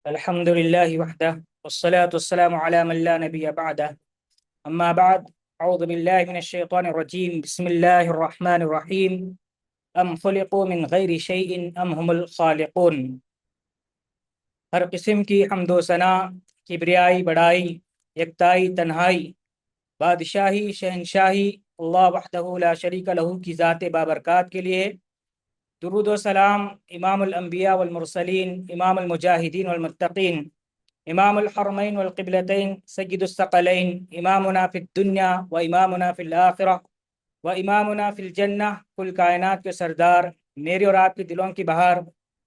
الحمد لله وحده والصلاة والسلام على من لا نبي بعده. أما بعد، أعوذ بالله من الشيطان الرجيم. بسم الله الرحمن الرحيم. أم خلقوا من غير شيء أم هم الخالقون. ہر قسم کی حمد و ثنا، کبریائی، بڑائی، یکتائی، تنہائی، بادشاہی، شہنشاہی اللہ وحدہ لا شریک لہ کی ذات بابرکات کے لیے. درود و سلام امام الانبیاء والمرسلین، امام المجاہدین والمتقین، امام الحرمین والقبلتین، سید الثقلین، امامنا فی الدنیا و امامنا فی الآخرہ و امامنا فی الجنہ، کل کائنات کے سردار، میرے اور آپ کے دلوں کی بہار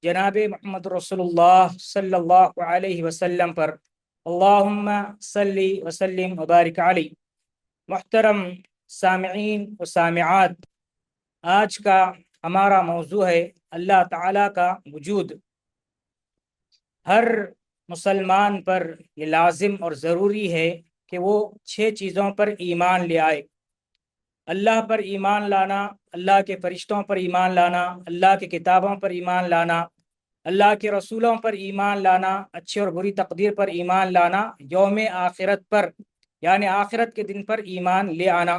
جناب محمد رسول اللہ صلی اللہ علیہ وسلم پر اللہم صلی وسلم وبارک علی. محترم سامعین و سامعات، آج کا ہمارا موضوع ہے اللہ تعالیٰ کا وجود. ہر مسلمان پر یہ لازم اور ضروری ہے کہ وہ 6 چیزوں پر ایمان لے آئے. اللہ پر ایمان لانا، اللہ کے فرشتوں پر ایمان لانا، اللہ کی کتابوں پر ایمان لانا، اللہ کے رسولوں پر ایمان لانا، اچھی اور بری تقدیر پر ایمان لانا، یوم آخرت پر یعنی آخرت کے دن پر ایمان لے آنا.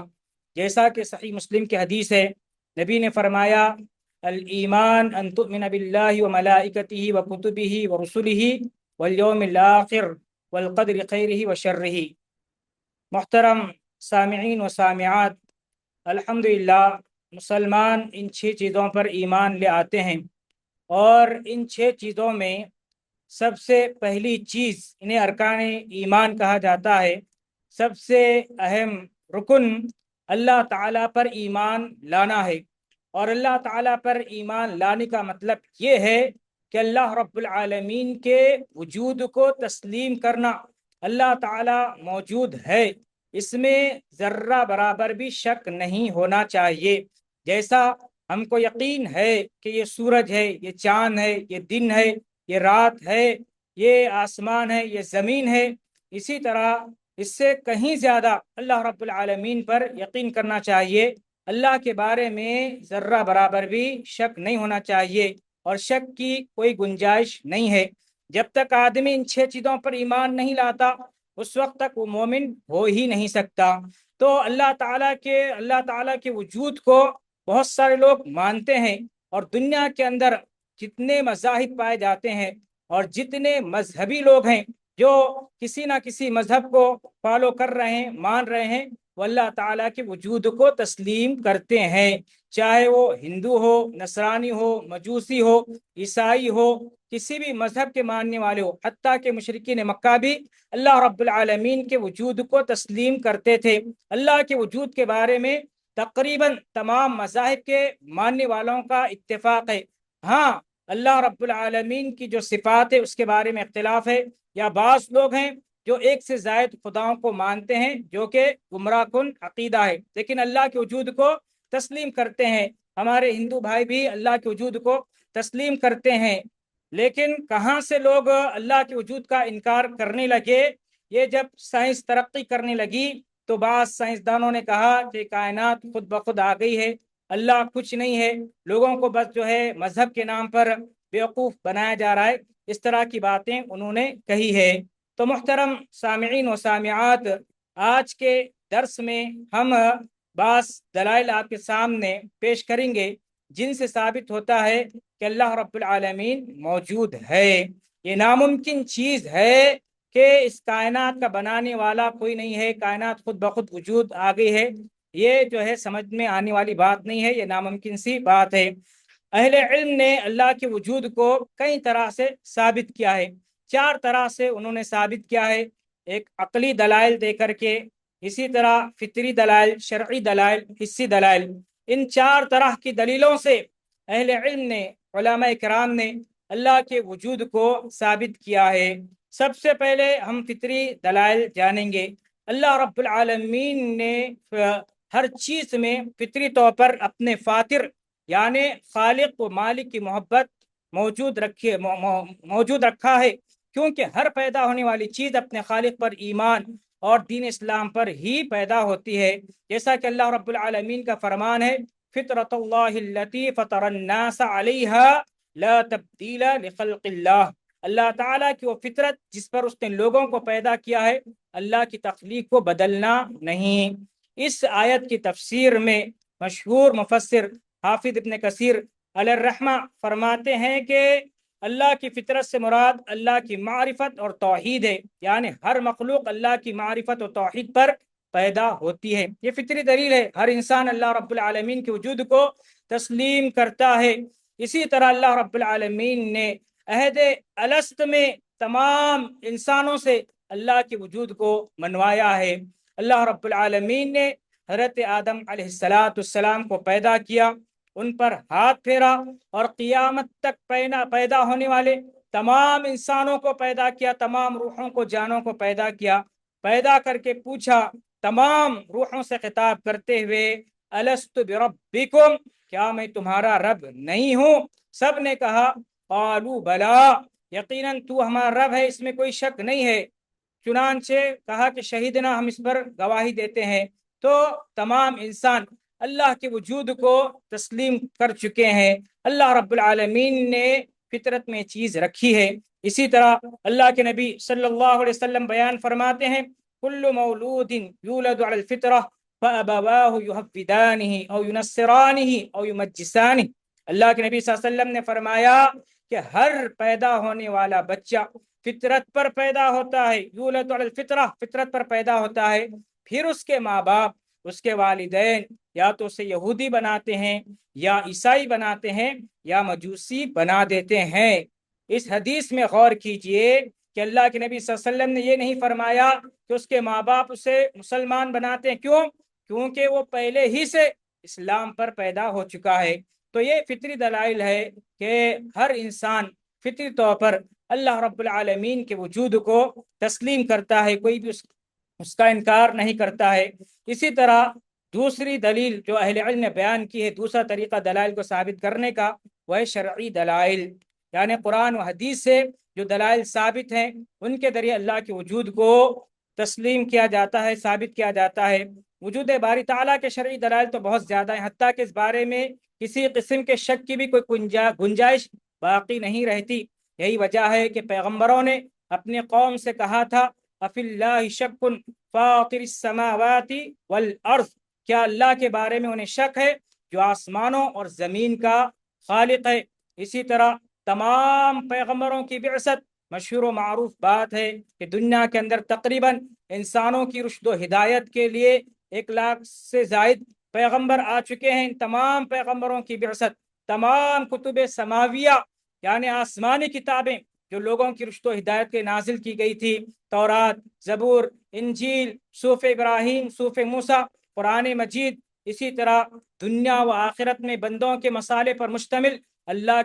جیسا کہ صحیح مسلم کی حدیث ہے، نبی نے فرمایا الایمان ان تؤمن باللہ وملائکتہ وکتبہ ورسلہ والیوم الآخر والقدر خیرہ وشرہ. محترم سامعین و سامعات، الحمدللہ مسلمان ان 6 چیزوں پر ایمان لے آتے ہیں، اور ان 6 چیزوں میں سب سے پہلی چیز، انہیں ارکان ایمان کہا جاتا ہے، سب سے اہم رکن اللہ تعالیٰ پر ایمان لانا ہے. اور اللہ تعالیٰ پر ایمان لانے کا مطلب یہ ہے کہ اللہ رب العالمین کے وجود کو تسلیم کرنا. اللہ تعالیٰ موجود ہے، اس میں ذرہ برابر بھی شک نہیں ہونا چاہیے. جیسا ہم کو یقین ہے کہ یہ سورج ہے، یہ چاند ہے، یہ دن ہے، یہ رات ہے، یہ آسمان ہے، یہ زمین ہے، اسی طرح اس سے کہیں زیادہ اللہ رب العالمین پر یقین کرنا چاہیے. اللہ کے بارے میں ذرہ برابر بھی شک نہیں ہونا چاہیے، اور شک کی کوئی گنجائش نہیں ہے. جب تک آدمی ان 6 چیزوں پر ایمان نہیں لاتا، اس وقت تک وہ مومن ہو ہی نہیں سکتا. تو اللہ تعالیٰ کے وجود کو بہت سارے لوگ مانتے ہیں، اور دنیا کے اندر جتنے مذاہب پائے جاتے ہیں اور جتنے مذہبی لوگ ہیں جو کسی نہ کسی مذہب کو فالو کر رہے ہیں، مان رہے ہیں، وہ اللہ تعالیٰ کے وجود کو تسلیم کرتے ہیں. چاہے وہ ہندو ہو، نصرانی ہو، مجوسی ہو، عیسائی ہو، کسی بھی مذہب کے ماننے والے ہو، حتیٰ کہ مشرکین مکہ بھی اللہ رب العالمین کے وجود کو تسلیم کرتے تھے. اللہ کے وجود کے بارے میں تقریباً تمام مذاہب کے ماننے والوں کا اتفاق ہے. ہاں، اللہ رب العالمین کی جو صفات ہے اس کے بارے میں اختلاف ہے، یا بعض لوگ ہیں جو ایک سے زائد خداؤں کو مانتے ہیں، جو کہ گمراہ کن عقیدہ ہے، لیکن اللہ کے وجود کو تسلیم کرتے ہیں. ہمارے ہندو بھائی بھی اللہ کے وجود کو تسلیم کرتے ہیں. لیکن کہاں سے لوگ اللہ کے وجود کا انکار کرنے لگے؟ یہ جب سائنس ترقی کرنے لگی تو بعض سائنسدانوں نے کہا کہ کائنات خود بخود آ گئی ہے، اللہ کچھ نہیں ہے، لوگوں کو بس جو ہے مذہب کے نام پر بیوقوف بنایا جا رہا ہے. اس طرح کی باتیں انہوں نے کہی ہے. تو محترم سامعین و سامعات، آج کے درس میں ہم بعض دلائل آپ کے سامنے پیش کریں گے جن سے ثابت ہوتا ہے کہ اللہ رب العالمین موجود ہے. یہ ناممکن چیز ہے کہ اس کائنات کا بنانے والا کوئی نہیں ہے، کائنات خود بخود وجود آ گئی ہے. یہ جو ہے سمجھ میں آنے والی بات نہیں ہے، یہ ناممکن سی بات ہے. اہل علم نے اللہ کے وجود کو کئی طرح سے ثابت کیا ہے. 4 طرح سے انہوں نے ثابت کیا ہے. ایک عقلی دلائل دے کر کے، اسی طرح فطری دلائل، شرعی دلائل، حسی دلائل. ان 4 طرح کی دلیلوں سے اہل علم نے، علماء کرام نے اللہ کے وجود کو ثابت کیا ہے. سب سے پہلے ہم فطری دلائل جانیں گے. اللہ رب العالمین نے ہر چیز میں فطری طور پر اپنے فاطر یعنی خالق و مالک کی محبت موجود رکھا ہے، کیونکہ ہر پیدا ہونے والی چیز اپنے خالق پر ایمان اور دین اسلام پر ہی پیدا ہوتی ہے. جیسا کہ اللہ رب العالمین کا فرمان ہے، فطرت اللہ التی فطر الناس علیہا لا تبدیل لخلق اللہ. اللہ تعالیٰ کی وہ فطرت جس پر اس نے لوگوں کو پیدا کیا ہے، اللہ کی تخلیق کو بدلنا نہیں۔ اس آیت کی تفسیر میں مشہور مفسر حافظ ابن کثیر علیہ الرحمہ فرماتے ہیں کہ اللہ کی فطرت سے مراد اللہ کی معرفت اور توحید ہے، یعنی ہر مخلوق اللہ کی معرفت اور توحید پر پیدا ہوتی ہے۔ یہ فطری دلیل ہے، ہر انسان اللہ رب العالمین کے وجود کو تسلیم کرتا ہے۔ اسی طرح اللہ رب العالمین نے عہد الست میں تمام انسانوں سے اللہ کے وجود کو منوایا ہے۔ اللہ رب العالمین نے حضرت آدم علیہ السلام کو پیدا کیا، ان پر ہاتھ پھیرا اور قیامت تک پیدا ہونے والے تمام انسانوں کو پیدا کیا، تمام روحوں کو، جانوں کو پیدا کیا۔ پیدا کر کے پوچھا تمام روحوں سے خطاب کرتے ہوئے، الست بربکم، کیا میں تمہارا رب نہیں ہوں؟ سب نے کہا قالوا بلا، یقیناً تو ہمارا رب ہے، اس میں کوئی شک نہیں ہے۔ چنانچہ کہا کہ شہیدنا، ہم اس پر گواہی دیتے ہیں۔ تو تمام انسان اللہ کے وجود کو تسلیم کر چکے ہیں۔ اللہ رب العالمین نے فطرت میں چیز رکھی ہے۔ اسی طرح اللہ کے نبی صلی اللہ علیہ وسلم بیان فرماتے ہیں، کل مولود یولد علی الفطرہ فابواہ یحودانہ او ینصرانہ او یمجسانہ۔ اللہ کے نبی صلی اللہ علیہ وسلم نے فرمایا کہ ہر پیدا ہونے والا بچہ فطرت پر پیدا ہوتا ہے، یولد علی الفطرہ، فطرت پر پیدا ہوتا ہے، پھر اس کے ماں باپ، اس کے والدین یا تو اسے یہودی بناتے ہیں، یا عیسائی بناتے ہیں، یا مجوسی بنا دیتے ہیں۔ اس حدیث میں غور کیجئے کہ اللہ کے نبی صلی اللہ علیہ وسلم نے یہ نہیں فرمایا کہ اس کے ماں باپ اسے مسلمان بناتے ہیں، کیوں؟ کیونکہ وہ پہلے ہی سے اسلام پر پیدا ہو چکا ہے۔ تو یہ فطری دلائل ہے کہ ہر انسان فطری طور پر اللہ رب العالمین کے وجود کو تسلیم کرتا ہے، کوئی بھی اس کا انکار نہیں کرتا ہے۔ اسی طرح دوسری دلیل جو اہل علم نے بیان کی ہے، دوسرا طریقہ دلائل کو ثابت کرنے کا، وہ ہے شرعی دلائل، یعنی قرآن و حدیث سے جو دلائل ثابت ہیں ان کے ذریعے اللہ کے وجود کو تسلیم کیا جاتا ہے، ثابت کیا جاتا ہے۔ وجود باری تعالیٰ کے شرعی دلائل تو بہت زیادہ ہیں، حتیٰ کہ اس بارے میں کسی قسم کے شک کی بھی کوئی گنجائش باقی نہیں رہتی۔ یہی وجہ ہے کہ پیغمبروں نے اپنی قوم سے کہا تھا، افی اللہ شک فاطر السماوات والارض، کیا اللہ کے بارے میں انہیں شک ہے جو آسمانوں اور زمین کا خالق ہے۔ اسی طرح تمام پیغمبروں کی بعثت، مشہور و معروف بات ہے کہ دنیا کے اندر تقریباً انسانوں کی رشد و ہدایت کے لیے 1,00,000 سے زائد پیغمبر آ چکے ہیں۔ ان تمام پیغمبروں کی بعثت، تمام کتب سماویہ یعنی آسمانی کتابیں جو لوگوں کی رشد و ہدایت کے نازل کی گئی تھی، تورات، زبور، انجیل، صحف ابراہیم، صحف موسیٰ، قرآن مجید، اسی طرح دنیا و آخرت میں بندوں کے مسائل پر مشتمل اللہ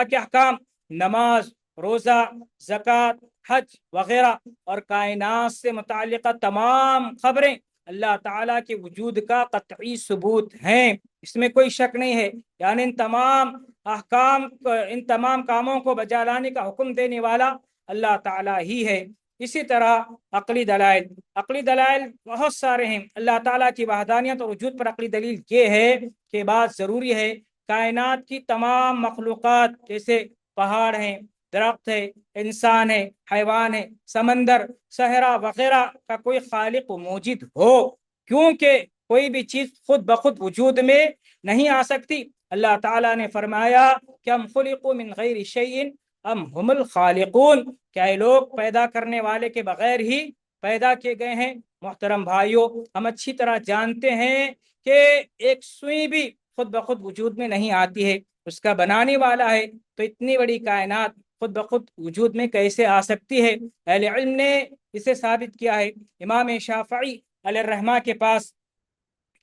کے احکام، نماز، روزہ، زکوٰۃ، حج وغیرہ، اور کائنات سے متعلقہ تمام خبریں اللہ تعالیٰ کے وجود کا قطعی ثبوت ہیں، اس میں کوئی شک نہیں ہے۔ یعنی ان تمام احکام، ان تمام کاموں کو بجا لانے کا حکم دینے والا اللہ تعالیٰ ہی ہے۔ اسی طرح عقلی دلائل بہت سارے ہیں۔ اللہ تعالیٰ کی وحدانیت اور وجود پر عقلی دلیل یہ ہے کہ بات ضروری ہے، کائنات کی تمام مخلوقات جیسے پہاڑ ہیں، درخت ہے، انسان ہے، حیوان ہے، سمندر، صحرا وغیرہ کا کوئی خالق و موجد ہو، کیونکہ کوئی بھی چیز خود بخود وجود میں نہیں آ سکتی۔ اللہ تعالیٰ نے فرمایا کہ ہم خلقوا من غیر شیء ام ہم الخالقون، کیا یہ لوگ پیدا کرنے والے کے بغیر ہی پیدا کیے گئے ہیں؟ محترم بھائیوں، ہم اچھی طرح جانتے ہیں کہ ایک سوئی بھی خود بخود وجود میں نہیں آتی ہے، اس کا بنانے والا ہے، تو اتنی بڑی کائنات خود بخود وجود میں کیسے آ سکتی ہے؟ اہل علم نے اسے ثابت کیا ہے۔ امام شافعی علیہ الرحمہ کے پاس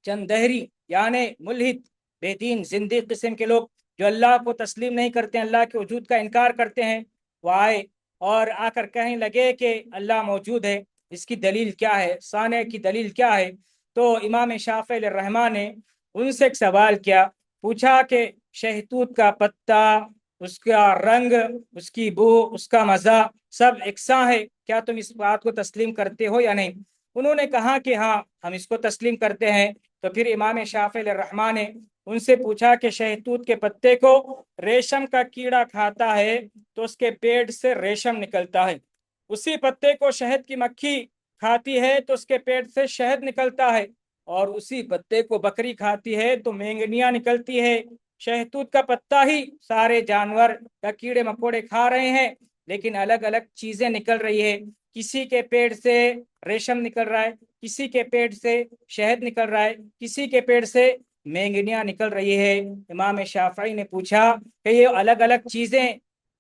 چند دہری یعنی ملحد، بے دین، زندیق قسم کے لوگ جو اللہ کو تسلیم نہیں کرتے ہیں، اللہ کے وجود کا انکار کرتے ہیں، وہ آئے اور آ کر کہنے لگے کہ اللہ موجود ہے، اس کی دلیل کیا ہے، صانع کی دلیل کیا ہے؟ تو امام شافعی علیہ الرحمہ نے ان سے ایک سوال کیا، پوچھا کہ شہتوت کا پتا، اس کا رنگ، اس کی بو، اس کا مزہ سب یکساں ہے، کیا تم اس بات کو تسلیم کرتے ہو یا نہیں؟ انہوں نے کہا کہ ہاں، ہم اس کو تسلیم کرتے ہیں۔ تو پھر امام شافعی علیہ الرحمہ نے ان سے پوچھا کہ شہتوت کے پتے کو ریشم کا کیڑا کھاتا ہے تو اس کے پیٹ سے ریشم نکلتا ہے، اسی پتے کو شہد کی مکھی کھاتی ہے تو اس کے پیٹ سے شہد نکلتا ہے، اور اسی پتے کو بکری کھاتی ہے تو مینگنیاں نکلتی ہے۔ شہتوت کا پتا ہی سارے جانور یا کیڑے مکوڑے کھا رہے ہیں، لیکن الگ الگ چیزیں نکل رہی ہے، کسی کے پیٹ سے ریشم نکل رہا ہے، کسی کے پیٹ سے شہد نکل رہا ہے، کسی کے پیٹ سے مینگنیاں نکل رہی ہے۔ امام شافعی نے پوچھا کہ یہ الگ الگ چیزیں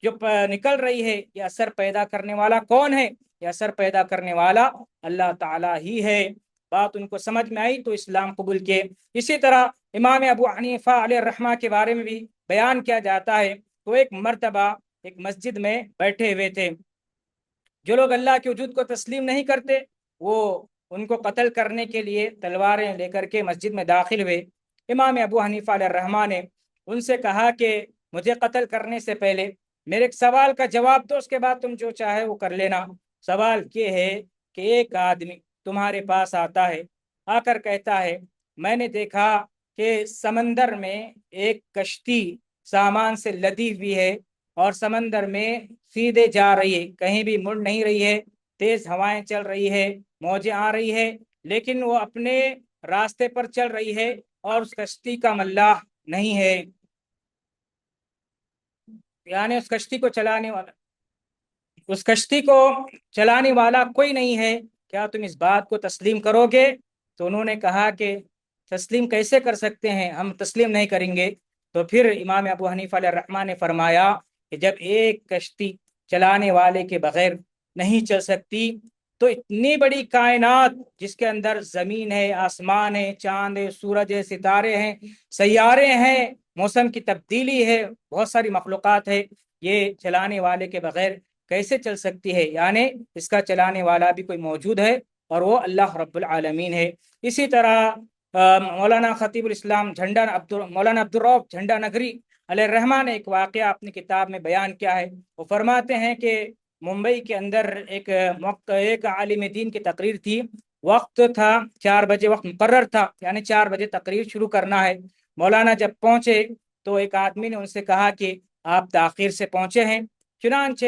جو نکل رہی ہے، یہ اثر پیدا کرنے والا کون ہے؟ یہ اثر پیدا کرنے والا اللہ تعالی ہی ہے۔ بات ان کو سمجھ میں آئی تو اسلام قبول کیے۔ اسی طرح امام ابو حنیفہ علیہ الرحمہ کے بارے میں بھی بیان کیا جاتا ہے، تو ایک مرتبہ ایک مسجد میں بیٹھے ہوئے تھے، جو لوگ اللہ کے وجود کو تسلیم نہیں کرتے وہ ان کو قتل کرنے کے لیے تلواریں لے کر کے مسجد میں داخل ہوئے۔ امام ابو حنیفہ علیہ الرحمہ نے ان سے کہا کہ مجھے قتل کرنے سے پہلے میرے ایک سوال کا جواب دو، اس کے بعد تم جو چاہے وہ کر لینا۔ سوال یہ ہے کہ ایک آدمی تمہارے پاس آتا ہے، آ کر کہتا ہے میں نے دیکھا کہ سمندر میں ایک کشتی سامان سے لدی ہوئی ہے اور سمندر میں سیدھے جا رہی ہے، کہیں بھی مڑ نہیں رہی ہے، تیز ہوائیں چل رہی ہے، موجیں آ رہی ہے، لیکن وہ اپنے راستے پر چل رہی ہے اور اس کشتی کا ملاح نہیں ہے، یعنی اس کشتی کو چلانے والا کوئی نہیں ہے، کیا تم اس بات کو تسلیم کرو گے؟ تو انہوں نے کہا کہ تسلیم کیسے کر سکتے ہیں، ہم تسلیم نہیں کریں گے۔ تو پھر امام ابو حنیفہ علیہ الرحمٰن نے فرمایا کہ جب ایک کشتی چلانے والے کے بغیر نہیں چل سکتی تو اتنی بڑی کائنات جس کے اندر زمین ہے، آسمان ہے، چاند ہے، سورج ہے، ستارے ہیں، سیارے ہیں، موسم کی تبدیلی ہے، بہت ساری مخلوقات ہے، یہ چلانے والے کے بغیر کیسے چل سکتی ہے؟ یعنی اس کا چلانے والا بھی کوئی موجود ہے اور وہ اللہ رب العالمین ہے۔ اسی طرح مولانا خطیب الاسلام مولانا عبدالرؤف جھنڈا نگری علیہ الرحمٰن نے ایک واقعہ اپنی کتاب میں بیان کیا ہے۔ وہ فرماتے ہیں کہ ممبئی کے اندر ایک عالم دین کی تقریر تھی، وقت تھا 4 بجے، وقت مقرر تھا، یعنی 4 بجے تقریر شروع کرنا ہے۔ مولانا جب پہنچے تو ایک آدمی نے ان سے کہا کہ آپ تاخیر سے پہنچے ہیں۔ چنانچہ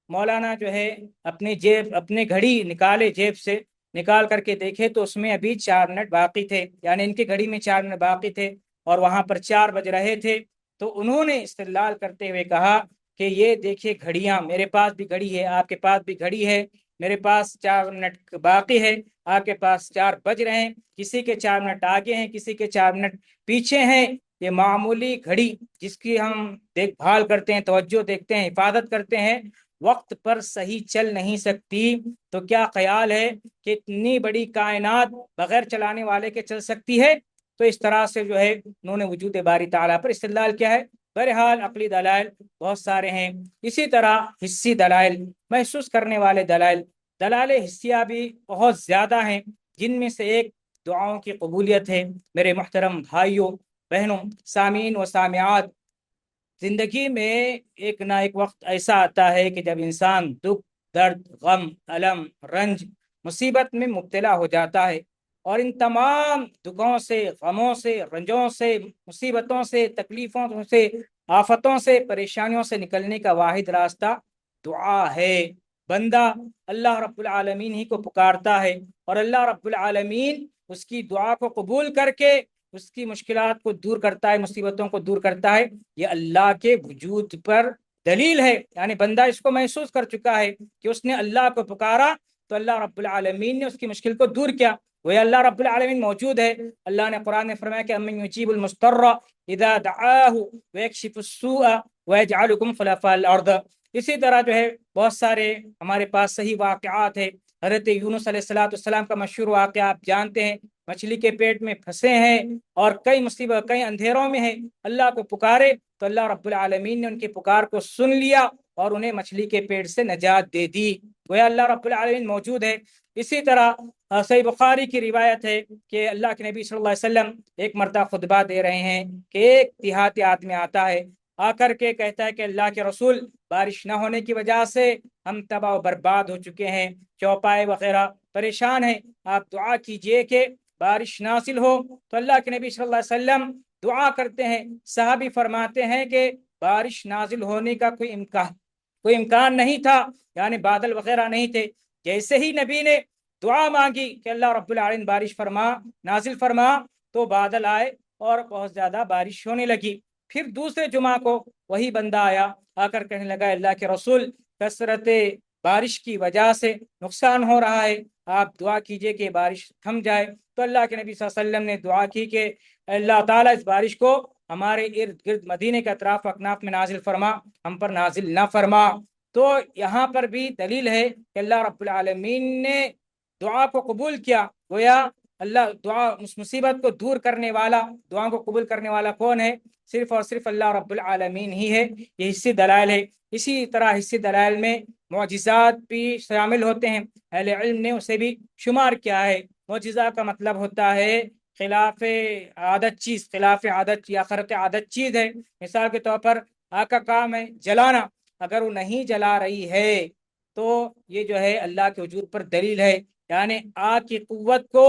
مولانا جو ہے اپنی گھڑی نکالے، جیب سے نکال کر کے دیکھے تو اس میں ابھی 4 منٹ باقی تھے، یعنی ان کی گھڑی میں 4 منٹ باقی تھے اور وہاں پر 4 بج رہے تھے۔ تو انہوں نے استدلال کرتے ہوئے کہا کہ یہ دیکھیے گھڑیاں، میرے پاس بھی گھڑی ہے، آپ کے پاس بھی گھڑی ہے، میرے پاس 4 منٹ باقی ہے، آپ کے پاس 4 بج رہے ہیں، کسی کے 4 منٹ آگے ہیں، کسی کے 4 منٹ پیچھے ہیں۔ یہ معمولی گھڑی جس کی ہم دیکھ بھال کرتے ہیں، توجہ دیکھتے ہیں، حفاظت کرتے ہیں، وقت پر صحیح چل نہیں سکتی، تو کیا خیال ہے کہ اتنی بڑی کائنات بغیر چلانے والے کے چل سکتی ہے؟ تو اس طرح سے جو ہے انہوں نے وجود باری تعالیٰ پر استدلال کیا ہے۔ بہرحال عقلی دلائل بہت سارے ہیں، اسی طرح حسی دلائل، محسوس کرنے والے دلائل، دلائل حسیہ بھی بہت زیادہ ہیں، جن میں سے ایک دعاؤں کی قبولیت ہے۔ میرے محترم بھائیوں، بہنوں، سامعین و سامعات، زندگی میں ایک نہ ایک وقت ایسا آتا ہے کہ جب انسان دکھ، درد، غم، الم، رنج، مصیبت میں مبتلا ہو جاتا ہے، اور ان تمام دکھوں سے، غموں سے، رنجوں سے، مصیبتوں سے، تکلیفوں سے، آفتوں سے، پریشانیوں سے نکلنے کا واحد راستہ دعا ہے۔ بندہ اللہ رب العالمین ہی کو پکارتا ہے اور اللہ رب العالمین اس کی دعا کو قبول کر کے اس کی مشکلات کو دور کرتا ہے، مصیبتوں کو دور کرتا ہے۔ یہ اللہ کے وجود پر دلیل ہے، یعنی بندہ اس کو محسوس کر چکا ہے کہ اس نے اللہ کو پکارا تو اللہ رب العالمین نے اس کی مشکل کو دور کیا، وہ اللہ رب العالمین موجود ہے۔ اللہ نے قرآن میں فرمایا کہ امن یجیب المضطر اذا دعاہ ویکشف السوء ویجعلکم خلفاء الارض۔ اسی طرح جو ہے بہت سارے ہمارے پاس صحیح واقعات ہیں۔ حضرت یونس علیہ السلام کا مشہور واقعہ آپ جانتے ہیں، مچھلی کے پیٹ میں پھنسے ہیں اور کئی اندھیروں میں ہیں، اللہ کو پکارے تو اللہ رب العالمین نے ان کی پکار کو سن لیا اور انہیں مچھلی کے پیٹ سے نجات دے دی، وہ اللہ رب العالمین موجود ہے۔ اسی طرح صحیح بخاری کی روایت ہے کہ اللہ کے نبی صلی اللہ علیہ وسلم ایک مرتبہ خطبہ دے رہے ہیں کہ ایک دیہاتی آدمی آتا ہے، آ کر کے کہتا ہے کہ اللہ کے رسول، بارش نہ ہونے کی وجہ سے ہم تباہ و برباد ہو چکے ہیں، چوپائے وغیرہ پریشان ہیں، آپ دعا کیجئے کہ بارش نازل ہو۔ تو اللہ کے نبی صلی اللہ علیہ وسلم دعا کرتے ہیں۔ صحابی فرماتے ہیں کہ بارش نازل ہونے کا کوئی امکان نہیں تھا، یعنی بادل وغیرہ نہیں تھے۔ جیسے ہی نبی نے دعا مانگی کہ اللہ رب العالمین بارش نازل فرما، تو بادل آئے اور بہت زیادہ بارش ہونے لگی۔ پھر دوسرے جمعہ کو وہی بندہ آ کر کہنے لگا، اللہ کے رسول، کثرت بارش کی وجہ سے نقصان ہو رہا ہے، آپ دعا کیجئے کہ بارش تھم جائے۔ تو اللہ کے نبی صلی اللہ علیہ وسلم نے دعا کی کہ اللہ تعالیٰ اس بارش کو ہمارے ارد گرد مدینے کے اطراف اکناف میں نازل فرما، ہم پر نازل نہ فرما۔ تو یہاں پر بھی دلیل ہے کہ اللہ رب العالمین نے دعا کو قبول کیا۔ گویا اللہ اس مصیبت کو دور کرنے والا، دعا کو قبول کرنے والا کون ہے؟ صرف اور صرف اللہ رب العالمین ہی ہے۔ یہ حصے دلائل ہے۔ اسی طرح حصے دلائل میں معجزات بھی شامل ہوتے ہیں، اہل علم نے اسے بھی شمار کیا ہے۔ معجزہ کا مطلب ہوتا ہے خلاف عادت یا خرق عادت چیز ہے۔ مثال کے طور پر آگ کا کام ہے جلانا، اگر وہ نہیں جلا رہی ہے تو یہ جو ہے اللہ کے وجود پر دلیل ہے۔ یعنی آگ کی قوت کو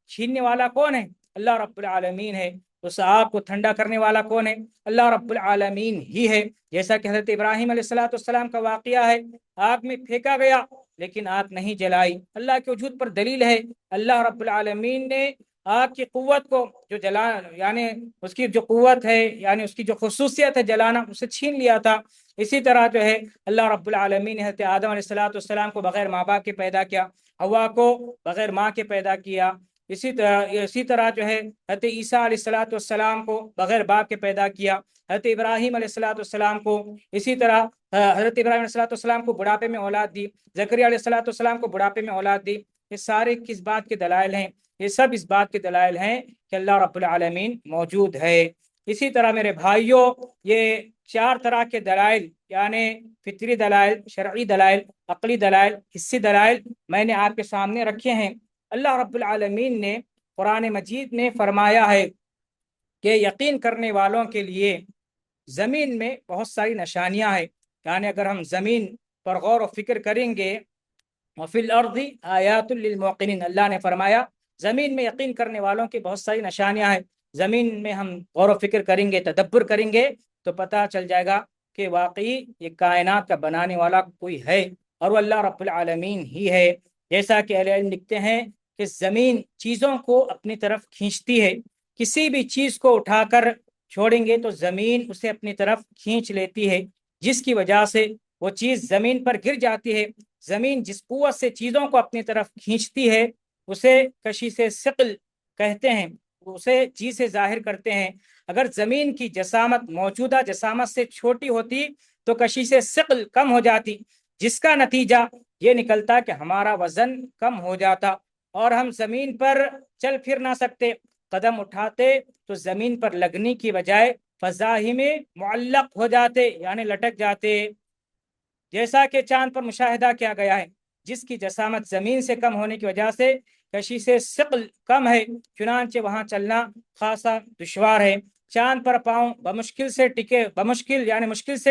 چھیننے والا کون ہے؟ اللہ رب العالمین ہے۔ اس آگ کو ٹھنڈا کرنے والا کون ہے؟ اللہ رب العالمین ہی ہے۔ جیسا کہ حضرت ابراہیم علیہ السلام کا واقعہ ہے، آگ میں پھینکا گیا لیکن آگ نہیں جلائی، اللہ کے وجود پر دلیل ہے۔ اللہ رب العالمین نے آگ کی قوت کو جو یعنی اس کی جو قوت ہے، یعنی اس کی جو خصوصیت ہے جلانا، اسے چھین لیا تھا۔ اسی طرح جو ہے اللہ رب العالمین نے حضرت آدم علیہ السلام کو بغیر ماں باپ کے پیدا کیا، حوا کو بغیر ماں کے پیدا کیا۔ اسی طرح جو ہے حضرت عیسیٰ علیہ السلام کو بغیر باپ کے پیدا کیا، حضرت ابراہیم علیہ السلام کو اسی طرح حضرت ابراہیم علیہ السلام کو بڑھاپے میں اولاد دی، زکریا علیہ السلام کو بڑھاپے میں اولاد دی۔ یہ سارے کس بات کے دلائل ہیں؟ یہ سب اس بات کے دلائل ہیں کہ اللہ رب العالمین موجود ہے۔ اسی طرح میرے بھائیوں، یہ 4 طرح کے دلائل، یعنی فطری دلائل، شرعی دلائل، عقلی دلائل، حسی دلائل میں نے آپ کے سامنے رکھے ہیں۔ اللہ رب العالمین نے قرآن مجید میں فرمایا ہے کہ یقین کرنے والوں کے لیے زمین میں بہت ساری نشانیاں ہیں۔ یعنی اگر ہم زمین پر غور و فکر کریں گے، وفی الارض آیات للموقنین، اللہ نے فرمایا زمین میں یقین کرنے والوں کی بہت ساری نشانیاں ہیں۔ زمین میں ہم غور و فکر کریں گے، تدبر کریں گے تو پتہ چل جائے گا کہ واقعی یہ کائنات کا بنانے والا کوئی ہے، اور وہ اللہ رب العالمین ہی ہے۔ جیسا کہ اہل علم لکھتے ہیں کہ زمین چیزوں کو اپنی طرف کھینچتی ہے۔ کسی بھی چیز کو اٹھا کر چھوڑیں گے تو زمین اسے اپنی طرف کھینچ لیتی ہے، جس کی وجہ سے وہ چیز زمین پر گر جاتی ہے۔ زمین جس قوت سے چیزوں کو اپنی طرف کھینچتی ہے اسے کشش ثقل کہتے ہیں، اسے جی سے ظاہر کرتے ہیں۔ اگر زمین کی جسامت موجودہ جسامت سے چھوٹی ہوتی تو کشش ثقل کم ہو جاتی، جس کا نتیجہ یہ نکلتا کہ ہمارا وزن کم ہو جاتا اور ہم زمین پر چل پھر نہ سکتے، قدم اٹھاتے تو زمین پر لگنے کی بجائے فضا ہی میں معلق ہو جاتے، یعنی لٹک جاتے۔ جیسا کہ چاند پر مشاہدہ کیا گیا ہے، جس کی جسامت زمین سے کم ہونے کی وجہ سے کشش ثقل کم ہے، چنانچہ وہاں چلنا خاصا دشوار ہے۔ چاند پر پاؤں مشکل سے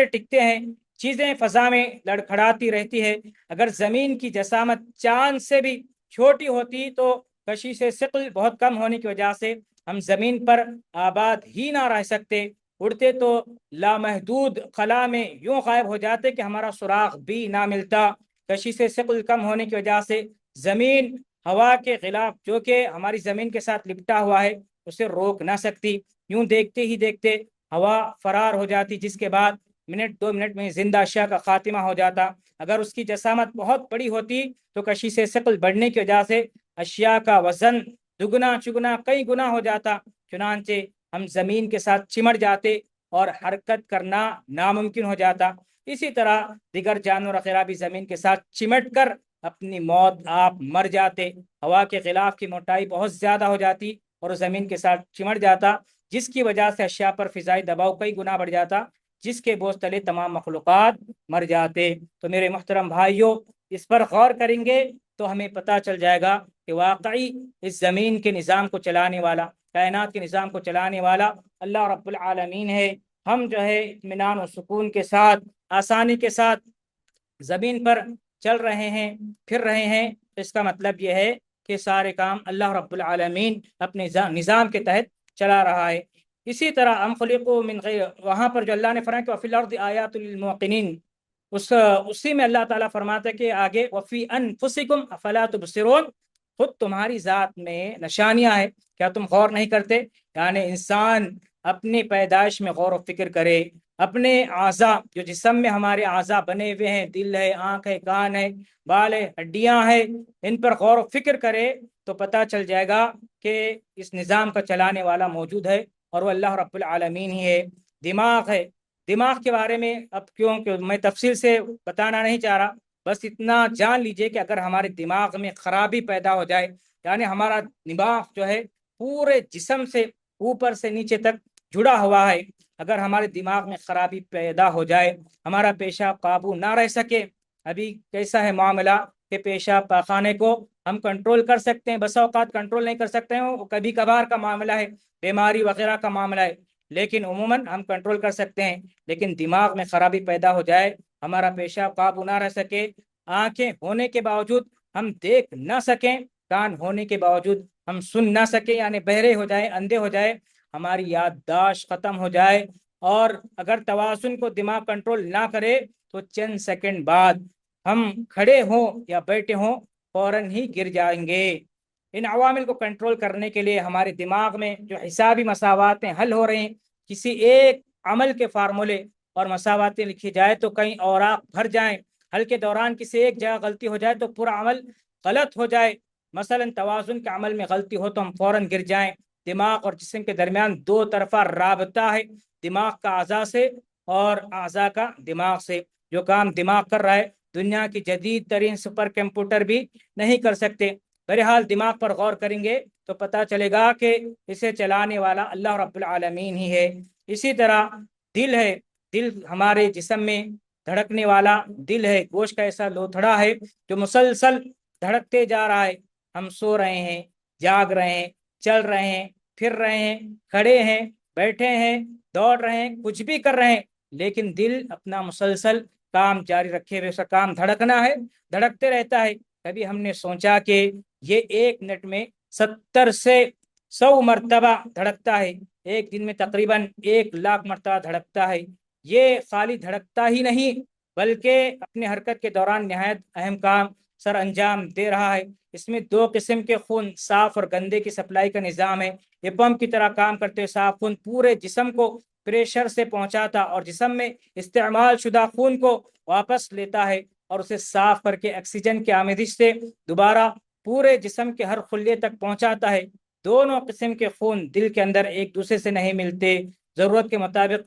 ٹکتے ہیں، چیزیں فضا میں لڑکھڑاتی رہتی ہے۔ اگر زمین کی جسامت چاند سے بھی چھوٹی ہوتی تو کشش ثقل بہت کم ہونے کی وجہ سے ہم زمین پر آباد ہی نہ رہ سکتے، اڑتے تو لامحدود خلا میں یوں غائب ہو جاتے کہ ہمارا سراغ بھی نہ ملتا۔ کشش ثقل کم ہونے کی وجہ سے زمین ہوا کے خلاف، جو کہ ہماری زمین کے ساتھ لپٹا ہوا ہے، اسے روک نہ سکتی، یوں دیکھتے ہی دیکھتے ہوا فرار ہو جاتی، جس کے بعد منٹ 2 منٹ میں زندہ اشیاء کا خاتمہ ہو جاتا۔ اگر اس کی جسامت بہت بڑی ہوتی تو کشش ثقل بڑھنے کی وجہ سے اشیاء کا وزن دگنا چگنا کئی گنا ہو جاتا، چنانچہ ہم زمین کے ساتھ چمٹ جاتے اور حرکت کرنا ناممکن ہو جاتا۔ اسی طرح دیگر جانور وغیرہ بھی زمین کے ساتھ چمٹ کر اپنی موت آپ مر جاتے۔ ہوا کے خلاف کی موٹائی بہت زیادہ ہو جاتی اور زمین کے ساتھ چمٹ جاتا، جس کی وجہ سے اشیاء پر فضائی دباؤ کئی گنا بڑھ جاتا، جس کے بوجھ تلے تمام مخلوقات مر جاتے۔ تو میرے محترم بھائیوں، اس پر غور کریں گے تو ہمیں پتہ چل جائے گا کہ واقعی اس زمین کے نظام کو چلانے والا، کائنات کے نظام کو چلانے والا اللہ رب العالمین ہے۔ ہم جو ہے اطمینان و سکون کے ساتھ، آسانی کے ساتھ زمین پر چل رہے ہیں، پھر رہے ہیں، اس کا مطلب یہ ہے کہ سارے کام اللہ رب العالمین اپنے نظام کے تحت چلا رہا ہے۔ اسی طرح ام خلقوا من غیر، وہاں پر جو اللہ نے فرمایا کہ وفی الارض آیات للموقنین، اسی میں اللہ تعالیٰ فرماتا ہے کہ آگے وفی انفسکم افلا تبصرون، خود تمہاری ذات میں نشانیاں ہیں، کیا تم غور نہیں کرتے؟ یعنی انسان اپنی پیدائش میں غور و فکر کرے، اپنے اعضاء جو جسم میں ہمارے اعضاء بنے ہوئے ہیں، دل ہے، آنکھ ہے، کان ہے، بال ہے، ہڈیاں ہیں، ان پر غور و فکر کرے تو پتہ چل جائے گا کہ اس نظام کا چلانے والا موجود ہے اور وہ اللہ رب العالمین ہی ہے۔ دماغ ہے، دماغ کے بارے میں اب کیونکہ میں تفصیل سے بتانا نہیں چاہ رہا، بس اتنا جان لیجئے کہ اگر ہمارے دماغ میں خرابی پیدا ہو جائے، یعنی ہمارا دماغ جو ہے پورے جسم سے اوپر سے نیچے تک جڑا ہوا ہے، اگر ہمارے دماغ میں خرابی پیدا ہو جائے، ہمارا پیشاب قابو نہ رہ سکے، ابھی کیسا ہے معاملہ کہ پیشاب پاخانے کو ہم کنٹرول کر سکتے ہیں، بسا اوقات کنٹرول نہیں کر سکتے ہیں، وہ کبھی کبھار کا معاملہ ہے، بیماری وغیرہ کا معاملہ ہے، لیکن عموماً ہم کنٹرول کر سکتے ہیں۔ لیکن دماغ میں خرابی پیدا ہو جائے، ہمارا پیشاب قابو نہ رہ سکے، آنکھیں ہونے کے باوجود ہم دیکھ نہ سکیں، کان ہونے کے باوجود ہم سن نہ سکیں، یعنی بہرے ہو جائیں، اندھے ہو جائے، ہماری یادداشت ختم ہو جائے، اور اگر توازن کو دماغ کنٹرول نہ کرے تو چند سیکنڈ بعد ہم کھڑے ہوں یا بیٹھے ہوں فوراً ہی گر جائیں گے۔ ان عوامل کو کنٹرول کرنے کے لیے ہمارے دماغ میں جو حسابی مساواتیں حل ہو رہی ہیں، کسی ایک عمل کے فارمولے اور مساواتیں لکھی جائے تو کئی اوراق بھر جائیں، حل کے دوران کسی ایک جگہ غلطی ہو جائے تو پورا عمل غلط ہو جائے، مثلا توازن کے عمل میں غلطی ہو تو ہم فوراً گر جائیں۔ دماغ اور جسم کے درمیان دو طرفہ رابطہ ہے، دماغ کا اعضاء سے اور اعضاء کا دماغ سے، جو کام دماغ کر رہا ہے دنیا کی جدید ترین سپر کمپیوٹر بھی نہیں کر سکتے۔ بہرحال دماغ پر غور کریں گے تو پتہ چلے گا کہ اسے چلانے والا اللہ رب العالمین ہی ہے۔ اسی طرح دل ہے، دل ہمارے جسم میں دھڑکنے والا دل ہے، گوشت کا ایسا لوتھڑا ہے جو مسلسل دھڑکتے جا رہا ہے، ہم سو رہے ہیں، جاگ رہے ہیں، چل رہے ہیں، پھر رہے ہیں، کھڑے ہیں، بیٹھے ہیں، دوڑ رہے ہیں، کچھ بھی کر رہے ہیں، لیکن دل اپنا مسلسل کام جاری رکھے ہوئے، اس کا کام دھڑکنا ہے، دھڑکتے رہتا ہے۔ کبھی ہم نے سوچا کہ یہ ایک منٹ میں 70 سے 100 مرتبہ دھڑکتا ہے، ایک دن میں تقریباً 1,00,000 مرتبہ دھڑکتا ہے۔ یہ خالی دھڑکتا ہی نہیں بلکہ اپنی حرکت کے دوران نہایت اہم کام سر انجام دے رہا ہے۔ اس میں دو قسم کے خون، صاف اور گندے کی سپلائی کا نظام ہے، یہ پمپ کی طرح کام کرتے ہوئے صاف خون پورے جسم کو پریشر سے پہنچاتا اور جسم میں استعمال شدہ خون کو واپس لیتا ہے اور اسے صاف کر کے آکسیجن کی آمیزش سے دوبارہ پورے جسم کے ہر خلیے تک پہنچاتا ہے۔ دونوں قسم کے خون دل کے اندر ایک دوسرے سے نہیں ملتے، ضرورت کے مطابق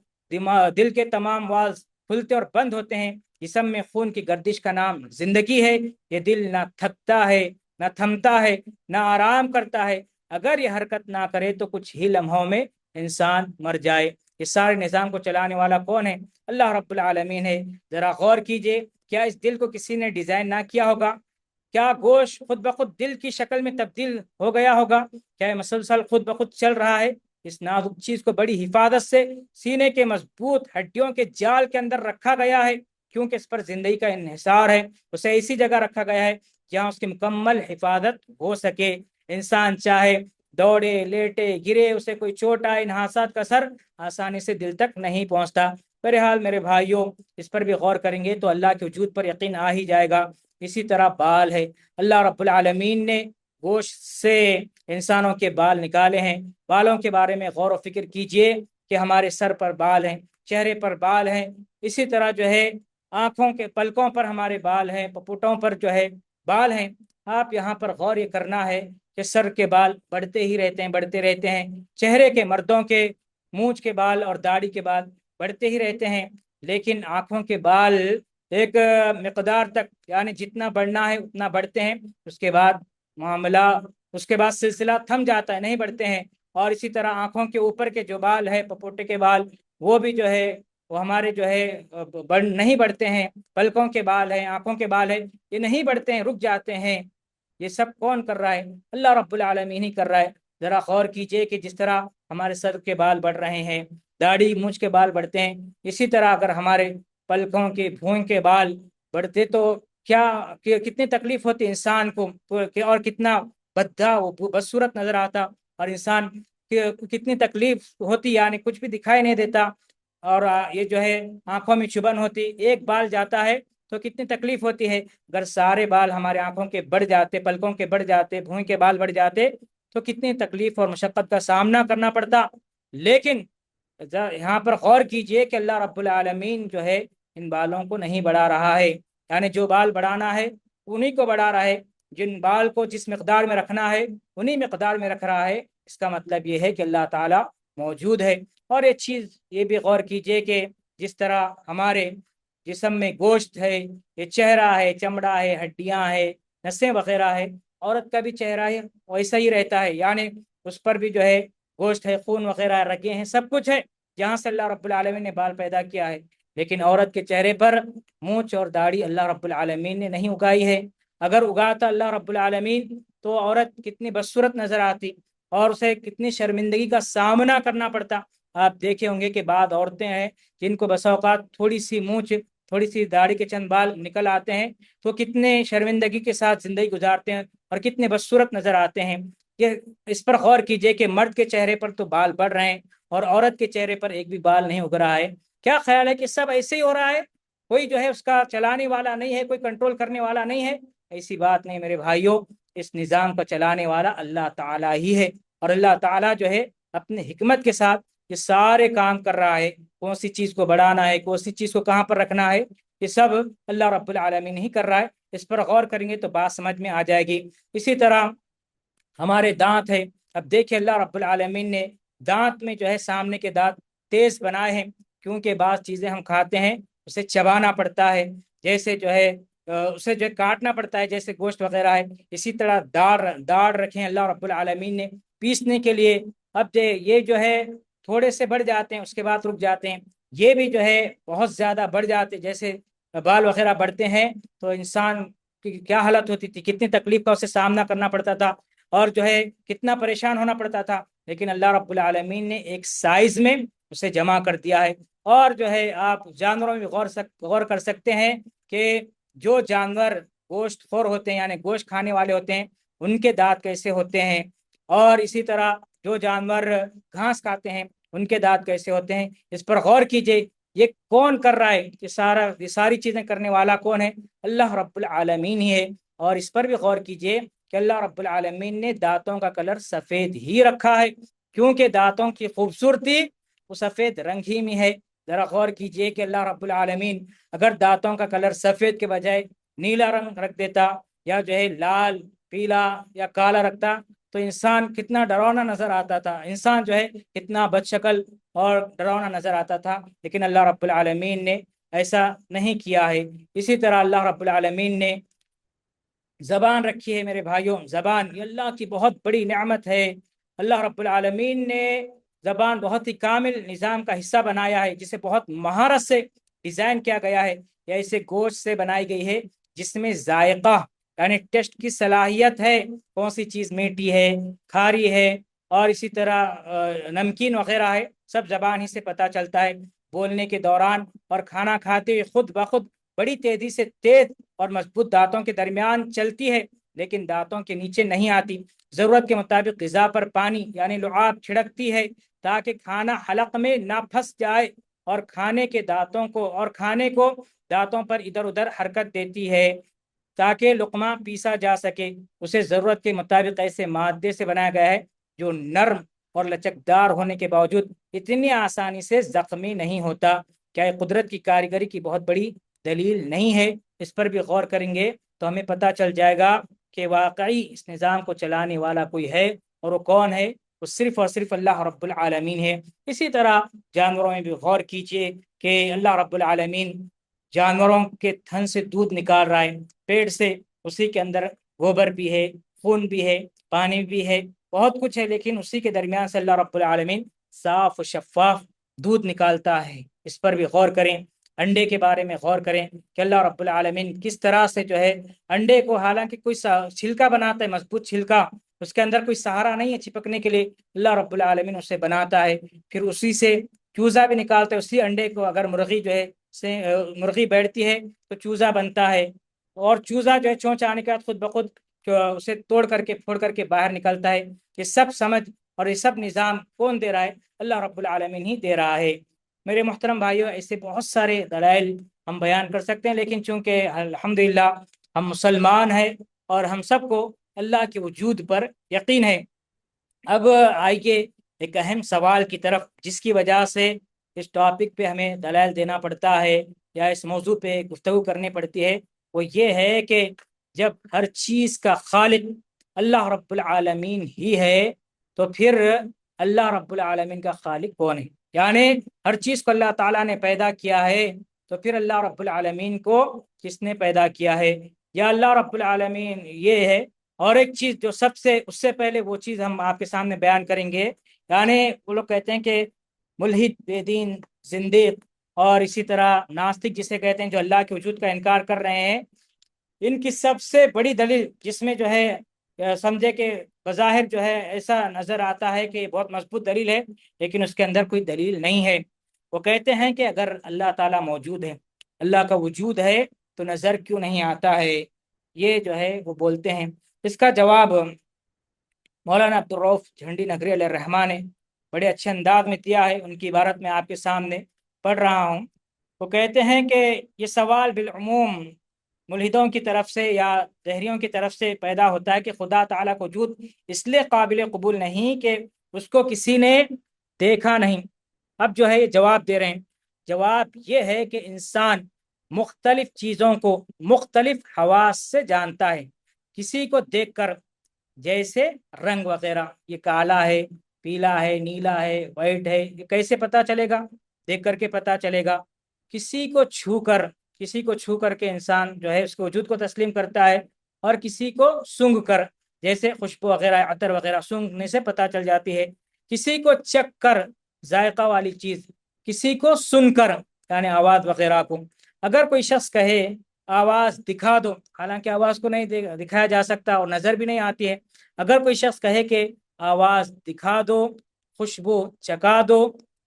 دل کے تمام والز کھلتے اور بند ہوتے ہیں۔ جسم میں خون کی گردش کا نام زندگی ہے، یہ دل نہ تھکتا ہے، نہ تھمتا ہے، نہ آرام کرتا ہے، اگر یہ حرکت نہ کرے تو کچھ ہی لمحوں میں انسان مر جائے۔ اس سارے نظام کو چلانے والا کون ہے؟ اللہ رب العالمین ہے۔ ذرا غور کیجئے، کیا اس دل کو کسی نے ڈیزائن نہ کیا ہوگا؟ کیا گوشت خود بخود دل کی شکل میں تبدیل ہو گیا ہوگا؟ کیا یہ مسلسل خود بخود چل رہا ہے؟ اس نازک چیز کو بڑی حفاظت سے سینے کے مضبوط ہڈیوں کے جال کے اندر رکھا گیا ہے، کیونکہ اس پر زندگی کا انحصار ہے، اسے اسی جگہ رکھا گیا ہے جہاں اس کی مکمل حفاظت ہو سکے۔ انسان چاہے دوڑے، لیٹے، گرے، اسے کوئی چوٹ آئے، ان حادثات کا اثر آسانی سے دل تک نہیں پہنچتا۔ بہرحال میرے بھائیوں، اس پر بھی غور کریں گے تو اللہ کے وجود پر یقین آ ہی جائے گا۔ اسی طرح بال ہے، اللہ رب العالمین نے گوشت سے انسانوں کے بال نکالے ہیں۔ بالوں کے بارے میں غور و فکر کیجئے کہ ہمارے سر پر بال ہیں، چہرے پر بال ہیں، اسی طرح جو ہے آنکھوں کے پلکوں پر ہمارے بال ہیں، پپوٹوں پر جو ہے بال ہیں۔ آپ یہاں پر غور یہ کرنا ہے کہ سر کے بال بڑھتے ہی رہتے ہیں، بڑھتے رہتے ہیں، چہرے کے، مردوں کے مونچھ کے بال اور داڑھی کے بال بڑھتے ہی رہتے ہیں، لیکن آنکھوں کے بال ایک مقدار تک، یعنی جتنا بڑھنا ہے اتنا بڑھتے ہیں، اس کے بعد معاملہ، اس کے بعد سلسلہ تھم جاتا ہے، نہیں بڑھتے ہیں۔ اور اسی طرح آنکھوں کے اوپر کے جو بال ہے، پپوٹے کے بال، وہ بھی جو ہے وہ ہمارے جو ہے نہیں بڑھتے ہیں۔ پلکوں کے بال ہیں، آنکھوں کے بال ہیں، یہ نہیں بڑھتے ہیں، رک جاتے ہیں۔ یہ سب کون کر رہا ہے؟ اللہ رب العالمین ہی کر رہا ہے۔ ذرا غور کیجئے کہ جس طرح ہمارے سر کے بال بڑھ رہے ہیں، داڑھی مونچھ کے بال بڑھتے ہیں، اسی طرح اگر ہمارے پلکوں کے بھون کے بال بڑھتے تو کیا کتنی تکلیف ہوتی انسان کو، اور کتنا بدھا وہ بدصورت نظر آتا، اور انسان کتنی تکلیف ہوتی، یعنی کچھ بھی دکھائی نہیں دیتا، اور یہ جو ہے آنکھوں میں چبھن ہوتی، ایک بال جاتا ہے تو کتنی تکلیف ہوتی ہے۔ اگر سارے بال ہمارے آنکھوں کے بڑھ جاتے، پلکوں کے بڑھ جاتے، بھویں کے بال بڑھ جاتے، تو کتنی تکلیف اور مشقت کا سامنا کرنا پڑتا۔ لیکن یہاں پر غور کیجئے کہ اللہ رب العالمین جو ہے ان بالوں کو نہیں بڑھا رہا ہے، یعنی جو بال بڑھانا ہے انہی کو بڑھا رہا ہے، جن بال کو جس مقدار میں رکھنا ہے انہی مقدار میں رکھ رہا ہے۔ اس کا مطلب یہ ہے کہ اللہ تعالیٰ موجود ہے۔ اور ایک چیز یہ بھی غور کیجئے کہ جس طرح ہمارے جسم میں گوشت ہے، یہ چہرہ ہے، چمڑا ہے، ہڈیاں ہے، نسیں وغیرہ ہے، عورت کا بھی چہرہ ہے ویسا ہی رہتا ہے، یعنی اس پر بھی جو ہے گوشت ہے، خون وغیرہ، رگیں ہیں، سب کچھ ہے جہاں سے اللہ رب العالمین نے بال پیدا کیا ہے۔ لیکن عورت کے چہرے پر مونچھ اور داڑھی اللہ رب العالمین نے نہیں اگائی ہے۔ اگر اگاتا اللہ رب العالمین تو عورت کتنی بدصورت نظر آتی اور اسے کتنی شرمندگی کا سامنا کرنا پڑتا۔ آپ دیکھے ہوں گے کہ بعض عورتیں ہیں جن کو بسا اوقات تھوڑی سی مونچھ، تھوڑی سی داڑھی کے چند بال نکل آتے ہیں تو کتنے شرمندگی کے ساتھ زندگی گزارتے ہیں اور کتنے بدصورت نظر آتے ہیں۔ یہ اس پر غور کیجئے کہ مرد کے چہرے پر تو بال بڑھ رہے ہیں اور عورت کے چہرے پر ایک بھی بال نہیں اگ رہا ہے۔ کیا خیال ہے کہ سب ایسے ہی ہو رہا ہے؟ کوئی جو ہے اس کا چلانے والا نہیں ہے، کوئی کنٹرول کرنے والا نہیں ہے؟ ایسی بات نہیں میرے بھائیوں، اس نظام کو چلانے والا اللہ تعالیٰ ہی ہے، اور اللہ تعالیٰ جو ہے اپنے حکمت کے ساتھ یہ سارے کام کر رہا ہے۔ کون سی چیز کو بڑھانا ہے، کون سی چیز کو کہاں پر رکھنا ہے، یہ سب اللہ رب العالمین ہی کر رہا ہے۔ اس پر غور کریں گے تو بات سمجھ میں آ جائے گی۔ اسی طرح ہمارے دانت ہے، اب دیکھیں اللہ رب العالمین نے دانت میں جو ہے سامنے کے دانت تیز بنائے ہیں، کیونکہ بعض چیزیں ہم کھاتے ہیں اسے چبانا پڑتا ہے، جیسے جو ہے اسے جو ہے کاٹنا پڑتا ہے، جیسے گوشت وغیرہ ہے۔ اسی طرح داڑھ رکھیں اللہ رب العالمین نے پیسنے کے لیے۔ اب یہ جو ہے تھوڑے سے بڑھ جاتے ہیں اس کے بعد رک جاتے ہیں، یہ بھی جو ہے بہت زیادہ بڑھ جاتے، جیسے بال وغیرہ بڑھتے ہیں تو انسان کی کیا حالت ہوتی تھی، کتنی تکلیف کا اسے سامنا کرنا پڑتا تھا اور جو ہے کتنا پریشان ہونا پڑتا تھا۔ لیکن اللہ رب العالمین نے ایک سائز میں اسے جمع کر دیا ہے۔ اور جو ہے آپ جانوروں میں غور کر سکتے ہیں کہ جو جانور گوشت خور ہوتے ہیں، یعنی گوشت کھانے والے ہوتے ہیں، ان کے دانت کیسے ہوتے ہیں، اور اسی طرح جو جانور گھاس کھاتے ہیں ان کے دانت کیسے ہوتے ہیں۔ اس پر غور کیجئے، یہ کون کر رہا ہے، یہ ساری چیزیں کرنے والا کون ہے؟ اللہ رب العالمین ہی ہے۔ اور اس پر بھی غور کیجئے کہ اللہ رب العالمین نے دانتوں کا کلر سفید ہی رکھا ہے، کیونکہ دانتوں کی خوبصورتی وہ سفید رنگ ہی میں ہے۔ ذرا غور کیجئے کہ اللہ رب العالمین اگر دانتوں کا کلر سفید کے بجائے نیلا رنگ رکھ دیتا، یا جو ہے لال، پیلا یا کالا رکھتا، تو انسان کتنا ڈراؤنا نظر آتا تھا، انسان جو ہے کتنا بد شکل اور ڈراؤنا نظر آتا تھا۔ لیکن اللہ رب العالمین نے ایسا نہیں کیا ہے۔ اسی طرح اللہ رب العالمین نے زبان رکھی ہے میرے بھائیوں، زبان یہ اللہ کی بہت بڑی نعمت ہے۔ اللہ رب العالمین نے زبان بہت ہی کامل نظام کا حصہ بنایا ہے، جسے بہت مہارت سے ڈیزائن کیا گیا ہے۔ یہ ایسے گوشت سے بنائی گئی ہے جس میں ذائقہ یعنی ٹیسٹ کی صلاحیت ہے، کون سی چیز میٹھی ہے، کھاری ہے، اور اسی طرح نمکین وغیرہ ہے، سب زبان ہی سے پتہ چلتا ہے۔ بولنے کے دوران اور کھانا کھاتے ہوئے خود بخود بڑی تیزی سے تیز اور مضبوط دانتوں کے درمیان چلتی ہے، لیکن دانتوں کے نیچے نہیں آتی۔ ضرورت کے مطابق غذا پر پانی یعنی لعاب چھڑکتی ہے تاکہ کھانا حلق میں نہ پھنس جائے، اور کھانے کو دانتوں پر ادھر ادھر حرکت دیتی ہے تاکہ لقمہ پیسا جا سکے۔ اسے ضرورت کے مطابق ایسے مادے سے بنایا گیا ہے جو نرم اور لچکدار ہونے کے باوجود اتنی آسانی سے زخمی نہیں ہوتا۔ کیا یہ قدرت کی کاریگری کی بہت بڑی دلیل نہیں ہے؟ اس پر بھی غور کریں گے تو ہمیں پتہ چل جائے گا کہ واقعی اس نظام کو چلانے والا کوئی ہے، اور وہ کون ہے؟ وہ صرف اور صرف اللہ رب العالمین ہے۔ اسی طرح جانوروں میں بھی غور کیجئے کہ اللہ رب العالمین جانوروں کے تھن سے دودھ نکال رہا ہے، پیڑ سے، اسی کے اندر گوبر بھی ہے، خون بھی ہے، پانی بھی ہے، بہت کچھ ہے، لیکن اسی کے درمیان سے اللہ رب العالمین صاف و شفاف دودھ نکالتا ہے۔ اس پر بھی غور کریں۔ انڈے کے بارے میں غور کریں کہ اللہ رب العالمین کس طرح سے جو ہے انڈے کو، حالانکہ کوئی چھلکا بناتا ہے، مضبوط چھلکا، اس کے اندر کوئی سہارا نہیں ہے چپکنے کے لیے، اللہ رب العالمین اسے بناتا ہے، پھر اسی سے چوزا بھی نکالتا ہے۔ اسی انڈے کو اگر مرغی جو ہے مرغی بیٹھتی ہے تو چوزا بنتا ہے، اور چوزا جو ہے چونچ آنے کے بعد خود بخود اسے توڑ کر کے پھوڑ کر کے باہر نکلتا ہے۔ یہ سب سمجھ اور یہ سب نظام کون دے رہا ہے؟ اللہ رب العالمین ہی دے رہا ہے۔ میرے محترم بھائیوں، ایسے بہت سارے دلائل ہم بیان کر سکتے ہیں، لیکن چونکہ الحمدللہ ہم مسلمان ہیں اور ہم سب کو اللہ کے وجود پر یقین ہے۔ اب آئیے ایک اہم سوال کی طرف، جس کی وجہ سے اس ٹاپک پہ ہمیں دلائل دینا پڑتا ہے یا اس موضوع پہ گفتگو کرنی پڑتی ہے، وہ یہ ہے کہ جب ہر چیز کا خالق اللہ رب العالمین ہی ہے تو پھر اللہ رب العالمین کا خالق کون ہے؟ یعنی ہر چیز کو اللہ تعالیٰ نے پیدا کیا ہے، تو پھر اللہ رب العالمین کو کس نے پیدا کیا ہے؟ یا اللہ رب العالمین یہ ہے؟ اور ایک چیز جو سب سے اس سے پہلے وہ چیز ہم آپ کے سامنے بیان کریں گے، یعنی وہ لوگ کہتے ہیں کہ ملحد، بے دین، زندیق اور اسی طرح ناستک جسے کہتے ہیں، جو اللہ کے وجود کا انکار کر رہے ہیں، ان کی سب سے بڑی دلیل جس میں جو ہے سمجھے کہ بظاہر جو ہے ایسا نظر آتا ہے کہ بہت مضبوط دلیل ہے، لیکن اس کے اندر کوئی دلیل نہیں ہے۔ وہ کہتے ہیں کہ اگر اللہ تعالیٰ موجود ہے، اللہ کا وجود ہے، تو نظر کیوں نہیں آتا ہے؟ یہ جو ہے وہ بولتے ہیں۔ اس کا جواب مولانا عبدالرؤف جھنڈی نگری علیہ الرحمٰن نے بڑے اچھے انداز میں دیا ہے، ان کی عبارت میں آپ کے سامنے پڑھ رہا ہوں۔ وہ کہتے ہیں کہ یہ سوال بالعموم ملحدوں کی طرف سے یا دہریوں کی طرف سے پیدا ہوتا ہے کہ خدا تعالیٰ کا وجود اس لیے قابل قبول نہیں کہ اس کو کسی نے دیکھا نہیں۔ اب جو ہے یہ جواب دے رہے ہیں۔ جواب یہ ہے کہ انسان مختلف چیزوں کو مختلف حواس سے جانتا ہے۔ کسی کو دیکھ کر، جیسے رنگ وغیرہ، یہ کالا ہے، پیلا ہے، نیلا ہے، وائٹ ہے، یہ کیسے پتا چلے گا؟ دیکھ کر کے پتا چلے گا۔ کسی کو چھو کر کے انسان جو ہے اس کے وجود کو تسلیم کرتا ہے، اور کسی کو سونگھ کر، جیسے خوشبو وغیرہ، عطر وغیرہ سونگھنے سے پتا چل جاتی ہے۔ کسی کو چکھ کر، ذائقہ والی چیز، کسی کو سن کر، یعنی آواز وغیرہ کو۔ اگر کوئی شخص کہے آواز دکھا دو، حالانکہ آواز کو نہیں دکھایا جا سکتا اور نظر بھی نہیں آتی ہے، اگر کوئی شخص کہے کہ آواز دکھا دو، خوشبو چکھا دو،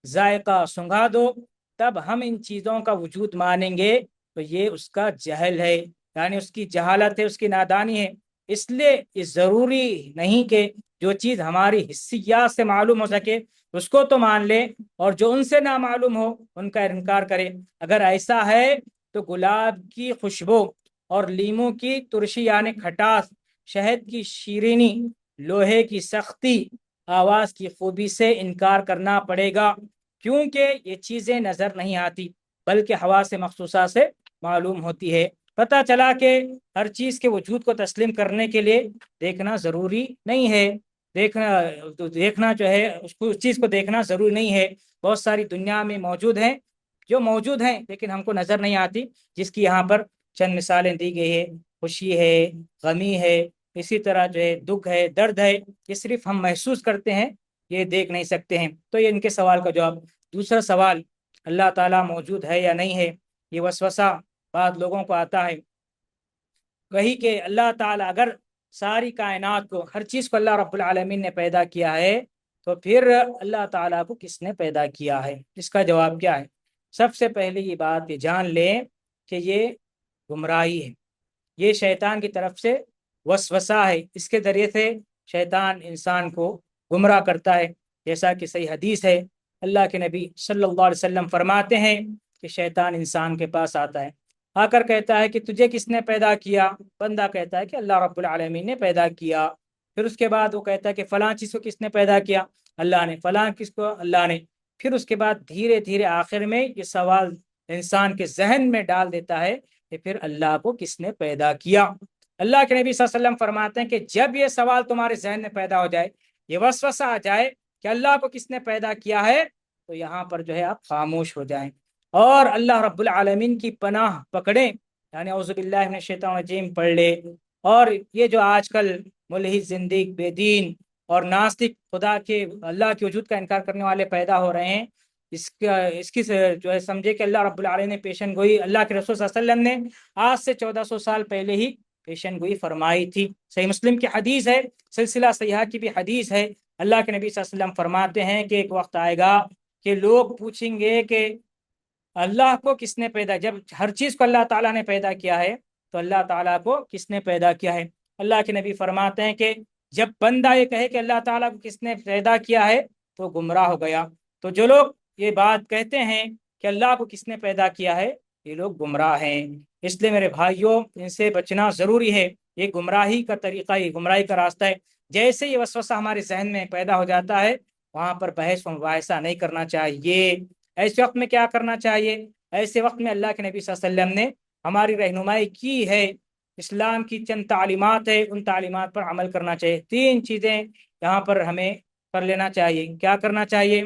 ذائقہ سنگھا دو، تب ہم ان چیزوں کا وجود مانیں گے، تو یہ اس کا جہل ہے، یعنی اس کی جہالت ہے، اس کی نادانی ہے۔ اس لیے یہ ضروری نہیں کہ جو چیز ہماری حسیات سے معلوم ہو سکے اس کو تو مان لے، اور جو ان سے نہ معلوم ہو ان کا انکار کرے۔ اگر ایسا ہے تو گلاب کی خوشبو اور لیموں کی ترشی یعنی کھٹاس، شہد کی شیرینی، لوہے کی سختی، آواز کی خوبی سے انکار کرنا پڑے گا، کیونکہ یہ چیزیں نظر نہیں آتی بلکہ حواس مخصوصہ سے معلوم ہوتی ہے۔ پتہ چلا کہ ہر چیز کے وجود کو تسلیم کرنے کے لیے دیکھنا ضروری نہیں ہے۔ دیکھنا جو ہے اس چیز کو دیکھنا ضروری نہیں ہے۔ بہت ساری دنیا میں موجود ہیں جو موجود ہیں لیکن ہم کو نظر نہیں آتی، جس کی یہاں پر چند مثالیں دی گئی ہے۔ خوشی ہے، غمی ہے، اسی طرح جو ہے دکھ ہے، درد ہے، یہ صرف ہم محسوس کرتے ہیں، یہ دیکھ نہیں سکتے ہیں۔ تو یہ ان کے سوال کا جواب۔ دوسرا سوال، اللہ تعالیٰ موجود ہے یا نہیں ہے؟ یہ وسوسہ بعض لوگوں کو آتا ہے، وہی کہ اللہ تعالیٰ اگر ساری کائنات کو، ہر چیز کو اللہ رب العالمین نے پیدا کیا ہے، تو پھر اللہ تعالیٰ کو کس نے پیدا کیا ہے؟ اس کا جواب کیا ہے؟ سب سے پہلے یہ بات یہ جان لیں کہ یہ گمراہی ہے، یہ شیطان کی طرف سے وسوسہ ہے۔ اس کے ذریعے سے شیطان انسان کو گمراہ کرتا ہے، جیسا کہ صحیح حدیث ہے، اللہ کے نبی صلی اللہ علیہ وسلم فرماتے ہیں کہ شیطان انسان کے پاس آتا ہے، آ کر کہتا ہے کہ تجھے کس نے پیدا کیا؟ بندہ کہتا ہے کہ اللہ رب العالمین نے پیدا کیا۔ پھر اس کے بعد وہ کہتا ہے کہ فلاں چیز کو کس نے پیدا کیا؟ اللہ نے۔ فلاں کس کو؟ اللہ نے۔ پھر اس کے بعد دھیرے دھیرے آخر میں یہ سوال انسان کے ذہن میں ڈال دیتا ہے کہ پھر اللہ کو کس نے پیدا کیا؟ اللہ کے نبی صلی اللہ علیہ وسلم فرماتے ہیں کہ جب یہ سوال تمہارے ذہن میں پیدا ہو جائے، یہ وسوسہ آ جائے کہ اللہ کو کس نے پیدا کیا ہے، تو یہاں پر جو ہے آپ خاموش ہو جائیں اور اللہ رب العالمین کی پناہ پکڑیں، یعنی اعوذ باللہ من الشیطان الرجیم پڑھ لے۔ اور یہ جو آج کل ملحد، زندیق، بے دین اور ناستک، خدا کے، اللہ کے وجود کا انکار کرنے والے پیدا ہو رہے ہیں، اس کی جو ہے سمجھے کہ اللہ رب العالمین نے پیشن گوئی، اللہ کے رسول صلی اللہ علیہ وسلم نے آج سے 1400 سال پہلے ہی پیشن گوئی فرمائی تھی۔ صحیح مسلم کی حدیث ہے، سلسلہ صحیحہ کی بھی حدیث ہے، اللہ کے نبی صلی اللہ علیہ وسلم فرماتے ہیں کہ ایک وقت آئے گا کہ لوگ پوچھیں گے کہ اللہ کو کس نے پیدا؟ جب ہر چیز کو اللہ تعالیٰ نے پیدا کیا ہے تو اللہ تعالیٰ کو کس نے پیدا کیا ہے؟ اللہ کے نبی فرماتے ہیں کہ جب بندہ یہ کہے کہ اللہ تعالیٰ کو کس نے پیدا کیا ہے تو گمراہ ہو گیا۔ تو جو لوگ یہ بات کہتے ہیں کہ اللہ کو کس نے پیدا کیا ہے، یہ لوگ گمراہ ہیں۔ اس لیے میرے بھائیوں، ان سے بچنا ضروری ہے۔ یہ گمراہی کا طریقہ، یہ گمراہی کا راستہ ہے۔ جیسے یہ وسوسہ ہمارے ذہن میں پیدا ہو جاتا ہے، وہاں پر بحث و مباحثہ نہیں کرنا چاہیے۔ ایسے وقت میں کیا کرنا چاہیے؟ ایسے وقت میں اللہ کے نبی صلی اللہ علیہ وسلم نے ہماری رہنمائی کی ہے، اسلام کی چند تعلیمات ہے، ان تعلیمات پر عمل کرنا چاہیے۔ 3 چیزیں یہاں پر ہمیں کر لینا چاہیے۔ کیا کرنا چاہیے؟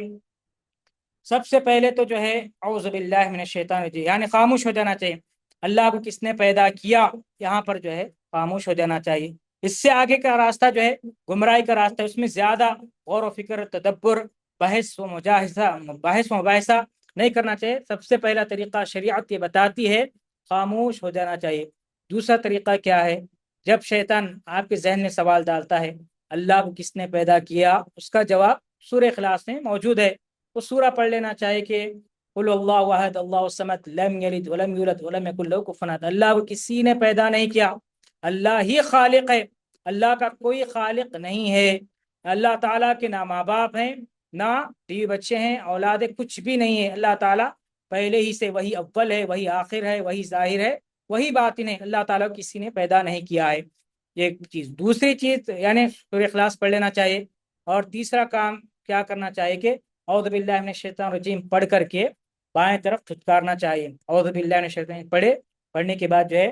سب سے پہلے تو جو ہے اعوذ باللہ من الشیطان الرجیم، یعنی خاموش ہو جانا چاہیے۔ اللہ کو کس نے پیدا کیا، یہاں پر جو ہے خاموش ہو جانا چاہیے۔ اس سے آگے کا راستہ جو ہے گمراہی کا راستہ ہے، اس میں زیادہ غور و فکر، تدبر، بحث و مباحثہ نہیں کرنا چاہیے۔ سب سے پہلا طریقہ شریعت یہ بتاتی ہے، خاموش ہو جانا چاہیے۔ دوسرا طریقہ کیا ہے؟ جب شیطان آپ کے ذہن میں سوال ڈالتا ہے اللہ کو کس نے پیدا کیا، اس کا جواب سورہ اخلاص میں موجود ہے۔ وہ سورہ پڑھ لینا چاہیے کہ قل اللہ احد اللہ الصمد لم یلد ولم یولد ولم یکن لہ کفوا احد۔ اللہ کو کسی نے پیدا نہیں کیا، اللہ ہی خالق ہے، اللہ کا کوئی خالق نہیں ہے۔ اللہ تعالیٰ کے نہ ماں باپ ہیں، نہ بیوی بچے ہیں، اولاد کچھ بھی نہیں ہے۔ اللہ تعالیٰ پہلے ہی سے وہی اول ہے، وہی آخر ہے، وہی ظاہر ہے، وہی باطن ہے۔ اللہ تعالیٰ کو کسی نے پیدا نہیں کیا ہے، ایک چیز۔ دوسری چیز یعنی سورہ اخلاص پڑھ لینا چاہیے۔ اور تیسرا کام کیا کرنا چاہیے کہ اعوذ باللہ من الشیطان الرجیم پڑھ کر کے بائیں طرف تھتکارنا چاہیے۔ اعوذ باللہ من الشیطان پڑھنے کے بعد جو ہے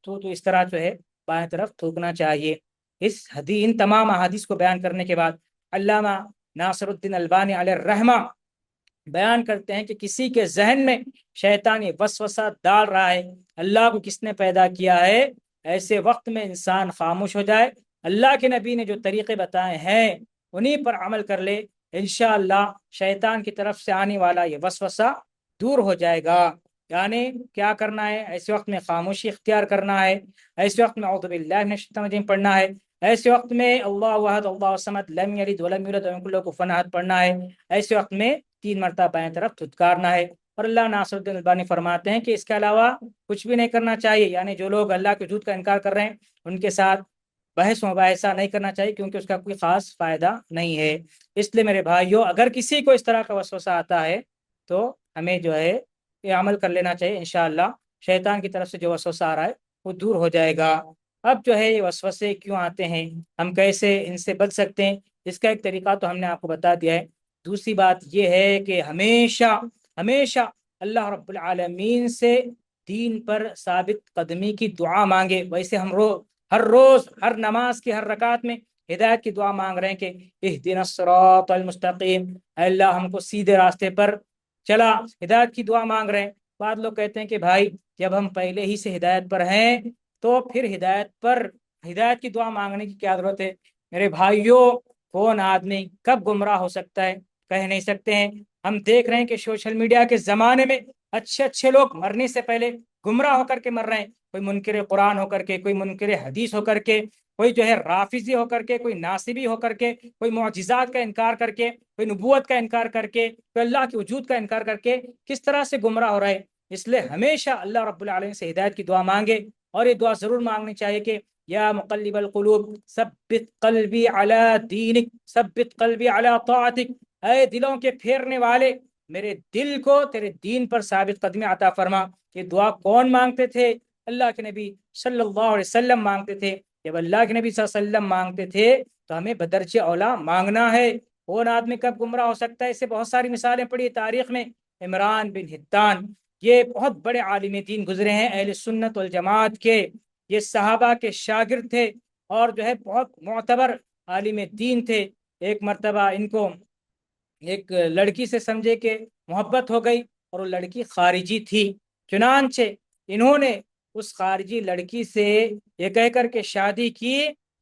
تو اس طرح جو ہے بائیں طرف تھوکنا چاہیے۔ ان تمام احادیث کو بیان کرنے کے بعد علامہ ناصر الدین البانی علیہ الرحمہ بیان کرتے ہیں کہ کسی کے ذہن میں شیطان یہ وسوسہ ڈال رہا ہے اللہ کو کس نے پیدا کیا ہے، ایسے وقت میں انسان خاموش ہو جائے، اللہ کے نبی نے جو طریقے بتائے ہیں انہیں پر عمل کر لے، انشاءاللہ شیطان کی طرف سے آنے والا یہ وسوسہ دور ہو جائے گا۔ یعنی کیا کرنا ہے؟ ایسے وقت میں خاموشی اختیار کرنا ہے، ایسے وقت میں اعوذ باللہ من الشیطان الرجیم پڑھنا ہے، ایسے وقت میں اللہ احد اللہ الصمد لم یلد ولم یولد ولم یکن لہ کفوا احد پڑھنا ہے، ایسے وقت میں 3 مرتبہ بائیں طرف دھتکارنا ہے۔ اور اللہ ناصر الدین البانی فرماتے ہیں کہ اس کے علاوہ کچھ بھی نہیں کرنا چاہیے۔ یعنی جو لوگ اللہ کے وجود کا انکار کر رہے ہیں ان کے ساتھ بحث و مباحثہ نہیں کرنا چاہیے، کیونکہ اس کا کوئی خاص فائدہ نہیں ہے۔ اس لیے میرے بھائیوں، اگر کسی کو اس طرح کا وسوسہ آتا ہے تو ہمیں جو ہے یہ عمل کر لینا چاہیے، انشاءاللہ شیطان کی طرف سے جو وسوسہ آ رہا ہے وہ دور ہو جائے گا۔ اب جو ہے یہ وسوسے کیوں آتے ہیں، ہم کیسے ان سے بچ سکتے ہیں، اس کا ایک طریقہ تو ہم نے آپ کو بتا دیا ہے۔ دوسری بات یہ ہے کہ ہمیشہ ہمیشہ اللہ رب العالمین سے دین پر ثابت قدمی کی دعا مانگے۔ ویسے ہم ہر روز ہر نماز کی ہر رکعت میں ہدایت کی دعا مانگ رہے ہیں کہ اہدنا الصراط المستقیم، اے اللہ ہم کو سیدھے راستے پر چلا، ہدایت کی دعا مانگ رہے ہیں۔ بعض لوگ کہتے ہیں کہ بھائی جب ہم پہلے ہی سے ہدایت پر ہیں تو پھر ہدایت کی دعا مانگنے کی کیا ضرورت ہے؟ میرے بھائیوں، کون آدمی کب گمراہ ہو سکتا ہے کہہ نہیں سکتے ہیں۔ ہم دیکھ رہے ہیں کہ سوشل میڈیا کے زمانے میں اچھے اچھے لوگ مرنے سے پہلے گمراہ ہو کر کے مر رہے ہیں، کوئی منکر قرآن ہو کر کے، کوئی منکر حدیث ہو کر کے، کوئی جو ہے رافضی ہو کر کے، کوئی ناصبی ہو کر کے، کوئی معجزات کا انکار کر کے، کوئی نبوت کا انکار کر کے، کوئی اللہ کے وجود کا انکار کر کے، کس طرح سے گمراہ ہو رہے ہیں۔ اس لیے ہمیشہ اللہ رب العالمین سے ہدایت کی دعا مانگے، اور یہ دعا ضرور مانگنی چاہیے کہ یا مقلب القلوب ثبت قلبی علی دینک ثبت قلبی علی طاعتک، اے دلوں کے پھیرنے والے میرے دل کو تیرے دین پر ثابت قدمی عطا فرما۔ یہ دعا کون مانگتے تھے؟ اللہ کے نبی صلی اللہ علیہ وسلم مانگتے تھے۔ جب اللہ کے نبی صلی اللہ علیہ وسلم مانگتے تھے تو ہمیں بدرجہ اولا مانگنا ہے۔ کون آدمی کب گمراہ ہو سکتا ہے؟ اس سے بہت ساری مثالیں پڑھی تاریخ میں۔ عمران بن حطان، یہ بہت بڑے عالم دین گزرے ہیں اہل سنت والجماعت کے، یہ صحابہ کے شاگرد تھے اور جو ہے بہت معتبر عالم دین تھے۔ ایک مرتبہ ان کو ایک لڑکی سے سمجھے کہ محبت ہو گئی، اور وہ لڑکی خارجی تھی، چنانچہ انہوں نے اس خارجی لڑکی سے یہ کہہ کر کے شادی کی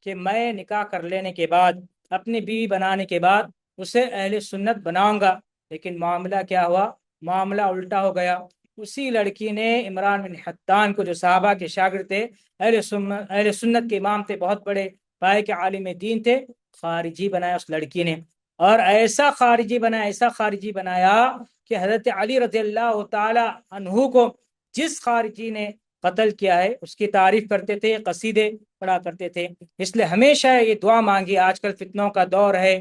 کہ میں نکاح کر لینے کے بعد، اپنی بیوی بنانے کے بعد اسے اہل سنت بناؤں گا۔ لیکن معاملہ کیا ہوا؟ معاملہ الٹا ہو گیا۔ اسی لڑکی نے عمران بن حطان کو، جو صحابہ کے شاگرد تھے، اہل سنت کے امام تھے، بہت بڑے پائے کے عالم دین تھے، خارجی بنایا اس لڑکی نے۔ اور ایسا خارجی بنایا کہ حضرت علی رضی اللہ تعالی عنہ کو جس خارجی نے قتل کیا ہے اس کی تعریف کرتے تھے، قصیدے پڑھا کرتے تھے۔ اس لیے ہمیشہ یہ دعا مانگی، آج کل فتنوں کا دور ہے،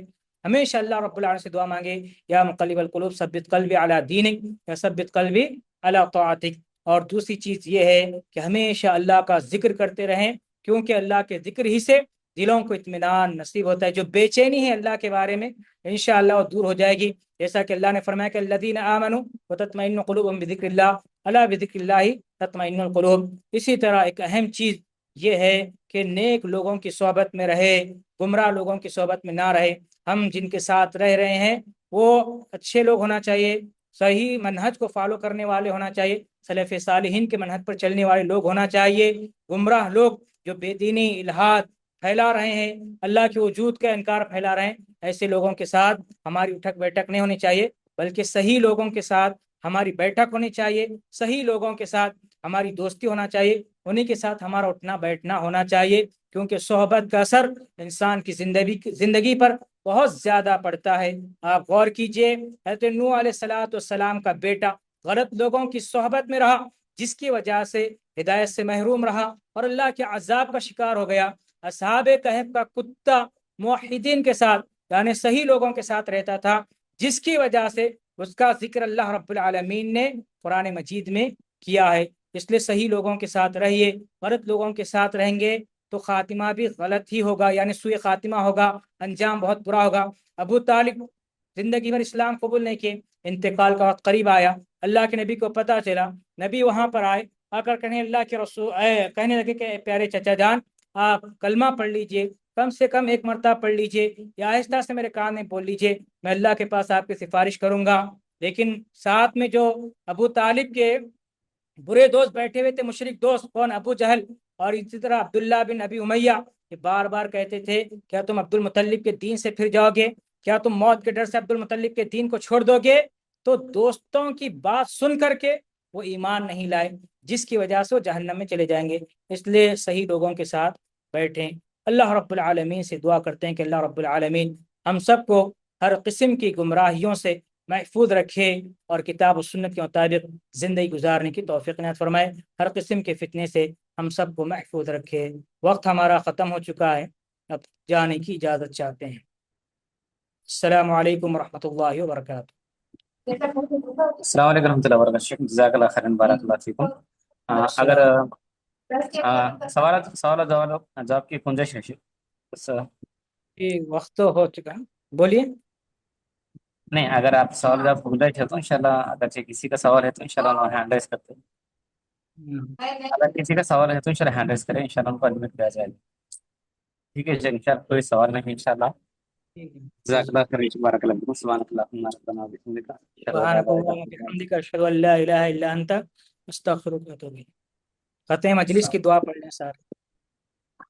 ہمیشہ اللہ رب العالمین سے دعا مانگے، یا مقلب القلوب ثبت قلبی علی دینک، یا ثبت قلبی علی طاعتک۔ اور دوسری چیز یہ ہے کہ ہمیشہ اللہ کا ذکر کرتے رہیں، کیونکہ اللہ کے ذکر ہی سے دلوں کو اطمینان نصیب ہوتا ہے۔ جو بے چینی ہے اللہ کے بارے میں انشاءاللہ وہ دور ہو جائے گی، جیسا کہ اللہ نے فرمایا کہ الذین آمنوا وتطمئن قلوبهم بذکر اللہ، الا بذکر اللہ تطمئن القلوب۔ اسی طرح ایک اہم چیز یہ ہے کہ نیک لوگوں کی صحبت میں رہے، گمراہ لوگوں کی صحبت میں نہ رہے۔ ہم جن کے ساتھ رہ رہے ہیں وہ اچھے لوگ ہونا چاہیے، صحیح منہج کو فالو کرنے والے ہونا چاہیے، سلف صالحین کے منہج پر چلنے والے لوگ ہونا چاہیے۔ گمراہ لوگ جو بے دینی الہاد پھیلا رہے ہیں، اللہ کے وجود کا انکار پھیلا رہے ہیں، ایسے لوگوں کے ساتھ ہماری اٹھک بیٹھک نہیں ہونی چاہیے، بلکہ صحیح لوگوں کے ساتھ ہماری بیٹھک ہونی چاہیے، صحیح لوگوں کے ساتھ ہماری دوستی ہونا چاہیے، انہی کے ساتھ ہمارا اٹھنا بیٹھنا ہونا چاہیے، کیونکہ صحبت کا اثر انسان کی زندگی پر بہت زیادہ پڑتا ہے۔ آپ غور کیجئے، حضرت نوح علیہ السلام کا بیٹا غلط لوگوں کی صحبت میں رہا، جس کی وجہ سے ہدایت سے محروم رہا اور اللہ کے عذاب کا شکار ہو گیا۔ اصحاب کہف کا کتا موحدین کے ساتھ یعنی صحیح لوگوں کے ساتھ رہتا تھا، جس کی وجہ سے اس کا ذکر اللہ رب العالمین نے قرآن مجید میں کیا ہے۔ اس لیے صحیح لوگوں کے ساتھ رہیے، غلط لوگوں کے ساتھ رہیں گے تو خاتمہ بھی غلط ہی ہوگا، یعنی سوء خاتمہ ہوگا، انجام بہت برا ہوگا۔ ابو طالب زندگی بھر اسلام قبول نہیں کیے، انتقال کا وقت قریب آیا، اللہ کے نبی کو پتہ چلا، نبی وہاں پر آئے، آ کر کہنے اللہ کے رسول کہنے لگے کہ پیارے چچا جان آپ کلمہ پڑھ لیجئے، کم سے کم ایک مرتبہ پڑھ لیجئے، یا آہستہ سے میرے کان میں بول لیجئے، میں اللہ کے پاس آپ کی سفارش کروں گا۔ لیکن ساتھ میں جو ابو طالب کے برے دوست بیٹھے ہوئے تھے، مشرک دوست، کون؟ ابو جہل، اور اسی طرح عبداللہ بن ابی امیہ، یہ بار بار کہتے تھے کیا تم عبد المطلب کے دین سے پھر جاؤ گے؟ کیا تم موت کے ڈر سے عبد المطلب کے دین کو چھوڑ دو گے؟ تو دوستوں کی بات سن کر کے وہ ایمان نہیں لائے، جس کی وجہ سے وہ جہنم میں چلے جائیں گے۔ اس لیے صحیح لوگوں کے ساتھ بیٹھیں۔ اللہ رب العالمین سے دعا کرتے ہیں کہ اللہ رب العالمین ہم سب کو ہر قسم کی گمراہیوں سے محفوظ رکھے اور کتاب و سنت کے مطابق زندگی گزارنے کی توفیق عنایت فرمائے، ہر قسم کے فتنے سے ہم سب کو محفوظ رکھے۔ وقت ہمارا ختم ہو چکا ہے، اب جانے کی اجازت چاہتے ہیں۔ السلام علیکم ورحمۃ اللہ وبرکاتہ۔ السلام علیکم ورحمۃ اللہ وبرکاتہ، جزاک اللہ خیرن، بارک اللہ فیکم۔ اگر سوال جواب کی گنجائش ہے بس، وقت تو ہو چکا ہے، بولیے۔ نہیں، اگر آپ سوال جواب کی گنجائش ہے تو انشاءاللہ، اگر کسی کا سوال ہے تو انشاءاللہ ہم ہینڈ ریز کرتے ہیں۔ اگر کسی کا سوال ہے تو انشاءاللہ ہینڈ ریز کریں، انشاءاللہ ان کو ایڈمٹ کیا جائے گا۔ ٹھیک ہے جی، انشاءاللہ کوئی سوال نہیں انشاءاللہ۔ جزاک اللہ خیر، بارک اللہ فیکم، سبحانک اللہم ربنا وبحمدک، اشہد ان لا سبحانک الہ الا اللہم انت، وبحمدک، اشہد ان لا الہ الا انت، استغفرک و اتوب الیک۔ ختم مجلس کی دعا پڑھ لیں سارے۔